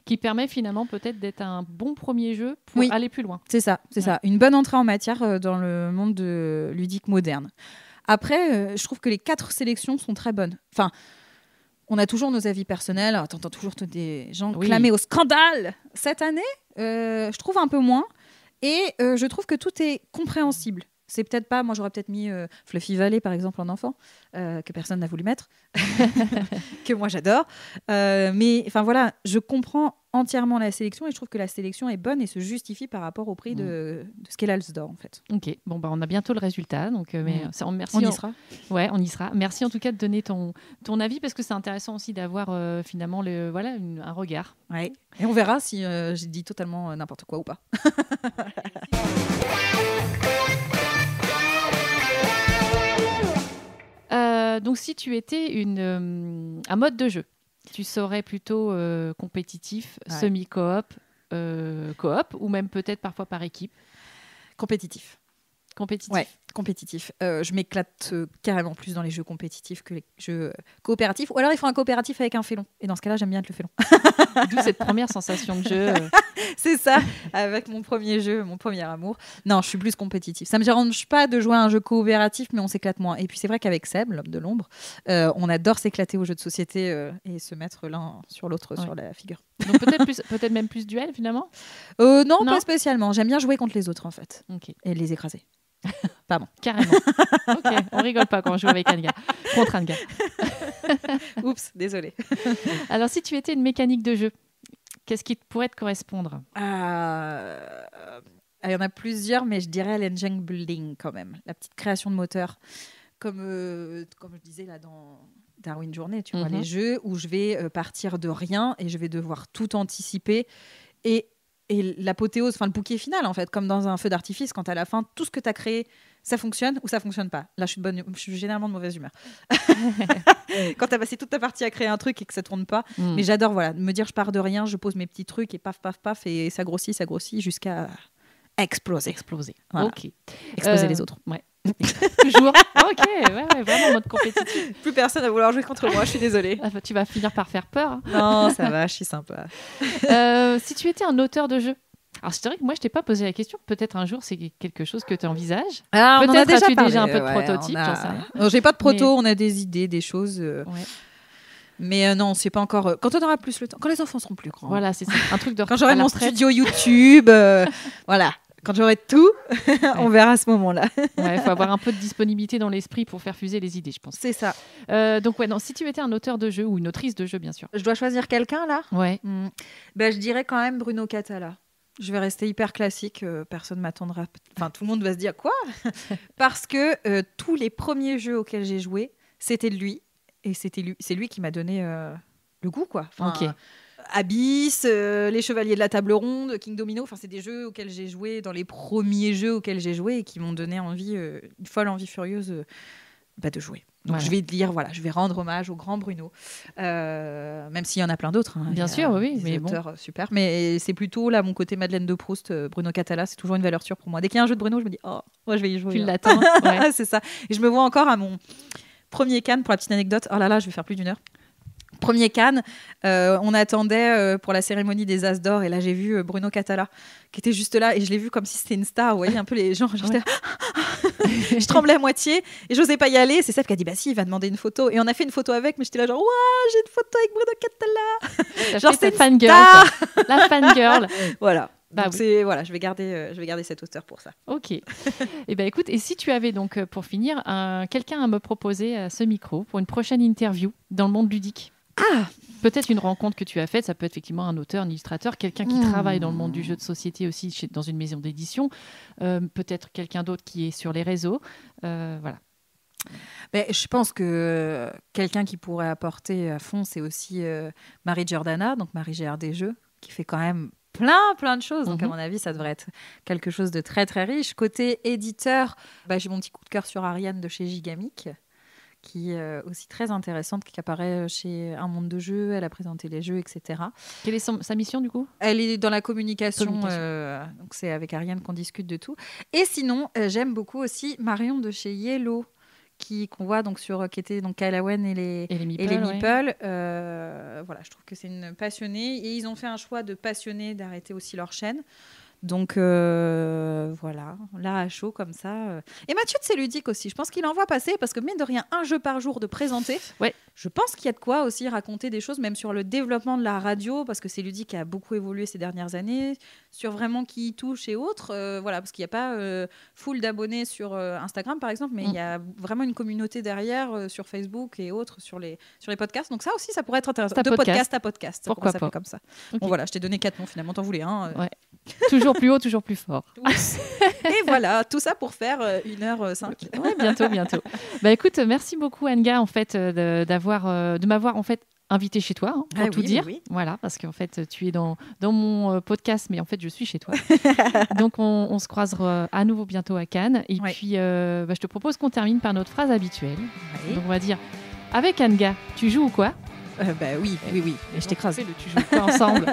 Qui permet finalement peut-être d'être un bon premier jeu pour aller plus loin. C'est ça. Une bonne entrée en matière dans le monde ludique moderne. Après, je trouve que les 4 sélections sont très bonnes. Enfin, on a toujours nos avis personnels. T'entends toujours des gens clamer au scandale. Cette année, je trouve un peu moins. Et je trouve que tout est compréhensible. C'est peut-être pas... Moi, j'aurais peut-être mis Fluffy Valley, par exemple, en enfant, que personne n'a voulu mettre, que moi, j'adore. Mais enfin, voilà, je comprends entièrement la sélection, et je trouve que la sélection est bonne et se justifie par rapport au prix de ce qu'est l'Alsdor, en fait. Ok, bon, on a bientôt le résultat. Donc, merci. On y sera. Ouais, on y sera. Merci en tout cas de donner ton avis, parce que c'est intéressant aussi d'avoir finalement un regard. Ouais. Et on verra si j'ai dit totalement n'importe quoi ou pas. Donc, si tu étais un mode de jeu, tu serais plutôt compétitif, semi-coop, coop, ou même peut-être parfois par équipe? Compétitif. Ouais, compétitif. Je m'éclate carrément plus dans les jeux compétitifs que les jeux coopératifs. Ou alors il faut un coopératif avec un félon. Et dans ce cas-là, j'aime bien être le félon. D'où cette première sensation de jeu. C'est ça, avec mon premier jeu, mon premier amour. Non, je suis plus compétitif. Ça me dérange pas de jouer à un jeu coopératif, mais on s'éclate moins. Et puis c'est vrai qu'avec Seb, l'homme de l'ombre, on adore s'éclater aux jeux de société et se mettre l'un sur l'autre sur la figure. Donc peut-être même plus duel finalement? Non, pas spécialement. J'aime bien jouer contre les autres en fait. Okay. Et les écraser. Pardon. Carrément. Ok, on rigole pas quand on joue avec Anga. Contre Anga. Oups, désolée. Alors, si tu étais une mécanique de jeu, qu'est-ce qui pourrait te correspondre? Il y en a plusieurs, mais je dirais l'engine building quand même. La petite création de moteur. Comme je disais là dans Darwin Journée, tu vois, les jeux où je vais partir de rien et je vais devoir tout anticiper. Et l'apothéose, enfin le bouquet final en fait, comme dans un feu d'artifice, quand à la fin tout ce que tu as créé, ça fonctionne ou ça fonctionne pas. Là, je suis généralement de mauvaise humeur. Quand tu as passé toute ta partie à créer un truc et que ça tourne pas. Mais j'adore me dire je pars de rien, je pose mes petits trucs et paf, paf, paf, et ça grossit jusqu'à exploser. Voilà. Ok. Exploser les autres. Ouais. Toujours. Ok, ouais, vraiment en mode compétitif. Plus personne va vouloir jouer contre moi, je suis désolée. Tu vas finir par faire peur. Hein. Non, ça va, je suis sympa. Si tu étais un auteur de jeu, alors c'est vrai que moi je t'ai pas posé la question, peut-être un jour c'est quelque chose que tu envisages. Peut-être as-tu déjà un peu de prototype, j'en sais rien. Non, j'ai pas de proto, on a des idées, des choses. Mais non, c'est pas encore. Quand on aura plus le temps, quand les enfants seront plus grands. Voilà, c'est ça. Un truc de. Quand j'aurai mon studio YouTube, voilà. Quand j'aurai tout, on verra à ce moment-là. Il faut avoir un peu de disponibilité dans l'esprit pour faire fuser les idées, je pense. C'est ça. Donc, si tu étais un auteur de jeu ou une autrice de jeu, bien sûr. Je dois choisir quelqu'un, là ? Ouais. Je dirais quand même Bruno Catala. Je vais rester hyper classique. Personne ne m'attendra. Enfin, tout le monde va se dire quoi ? Parce que tous les premiers jeux auxquels j'ai joué, c'était de lui. Et c'est lui qui m'a donné le goût, quoi. Enfin, ok. Abyss, Les Chevaliers de la Table Ronde, King Domino, c'est des jeux auxquels j'ai joué, dans les premiers jeux auxquels j'ai joué et qui m'ont donné une folle envie furieuse de jouer. Donc je vais je vais rendre hommage au grand Bruno, même s'il y en a plein d'autres. Hein. Bien sûr, oui. Des auteurs super, mais c'est plutôt là mon côté Madeleine de Proust, Bruno Catala, c'est toujours une valeur sûre pour moi. Dès qu'il y a un jeu de Bruno, je me dis moi je vais y jouer. Tu l'attends. Ouais. C'est ça. Et je me vois encore à mon premier Cannes, pour la petite anecdote. Oh là là, je vais faire plus d'une heure. Premier Cannes, on attendait pour la cérémonie des As d'or et là j'ai vu Bruno Catala qui était juste là et je l'ai vu comme si c'était une star. Vous voyez un peu les gens, je tremblais à moitié et j'osais pas y aller. C'est Seb qui a dit bah si, il va demander une photo et on a fait une photo avec, mais j'étais là genre waouh, j'ai une photo avec Bruno Catala. Genre c'est fangirl, la fangirl. Voilà. Bah donc oui. voilà, je vais garder cet auteur pour ça. Ok. Et ben écoute, et si tu avais donc pour finir quelqu'un à me proposer à ce micro pour une prochaine interview dans le monde ludique. Peut-être une rencontre que tu as faite, ça peut être effectivement un auteur, un illustrateur, quelqu'un qui travaille dans le monde du jeu de société aussi dans une maison d'édition, peut-être quelqu'un d'autre qui est sur les réseaux, voilà. Mais je pense que quelqu'un qui pourrait apporter à fond, c'est aussi Marie Giordana, donc Marie GR des Jeux, qui fait quand même plein de choses. Donc à mon avis, ça devrait être quelque chose de très très riche. Côté éditeur, j'ai mon petit coup de cœur sur Ariane de chez Gigamic, qui est aussi très intéressante, qui apparaît chez Un Monde de Jeux, elle a présenté les jeux, etc. Quelle est sa mission du coup ? Elle est dans la communication. Donc c'est avec Ariane qu'on discute de tout. Et sinon, j'aime beaucoup aussi Marion de chez Yellow, qu'on voit donc qui était donc Calawen et les Meeple. Voilà, je trouve que c'est une passionnée et ils ont fait un choix de passionnés d'arrêter aussi leur chaîne. Donc voilà, là à chaud comme ça. Et Mathieu de C'est Ludique aussi, je pense qu'il en voit passer parce que mine de rien, un jeu par jour de présenter. Ouais. Je pense qu'il y a de quoi aussi raconter des choses, même sur le développement de la radio, parce que C'est Ludique a beaucoup évolué ces dernières années, sur vraiment qui y touche et autres. Voilà, parce qu'il n'y a pas full d'abonnés sur Instagram par exemple, mais il y a vraiment une communauté derrière sur Facebook et autres sur les podcasts. Donc ça aussi, ça pourrait être intéressant. De podcast à podcast. Pourquoi ça pas. Fait comme ça. Okay. Bon voilà, je t'ai donné 4 noms finalement, t'en voulais un. Ouais. Toujours plus haut, toujours plus fort. Et voilà, tout ça pour faire 1h05. Ouais, bientôt. Bah écoute, merci beaucoup Anga en fait de m'avoir en fait invité chez toi pour tout dire. Oui. Voilà, parce qu'en fait tu es dans mon podcast, mais en fait je suis chez toi. Donc on se croisera à nouveau bientôt à Cannes. Et puis je te propose qu'on termine par notre phrase habituelle. Ouais. Donc on va dire avec Anga, tu joues ou quoi ? Oui. Et je t'écrase. Tu joues quoi ensemble ?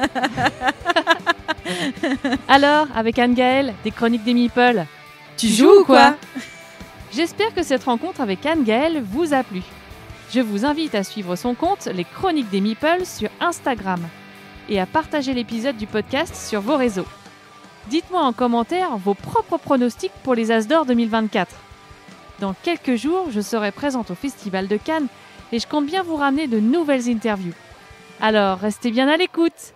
Alors, avec Anne-Gaëlle, des chroniques des Meeple, tu joues ou quoi ? J'espère que cette rencontre avec Anne-Gaëlle vous a plu. Je vous invite à suivre son compte, les chroniques des Meeple, sur Instagram et à partager l'épisode du podcast sur vos réseaux. Dites-moi en commentaire vos propres pronostics pour les As d'or 2024. Dans quelques jours, je serai présente au Festival de Cannes et je compte bien vous ramener de nouvelles interviews. Alors, restez bien à l'écoute.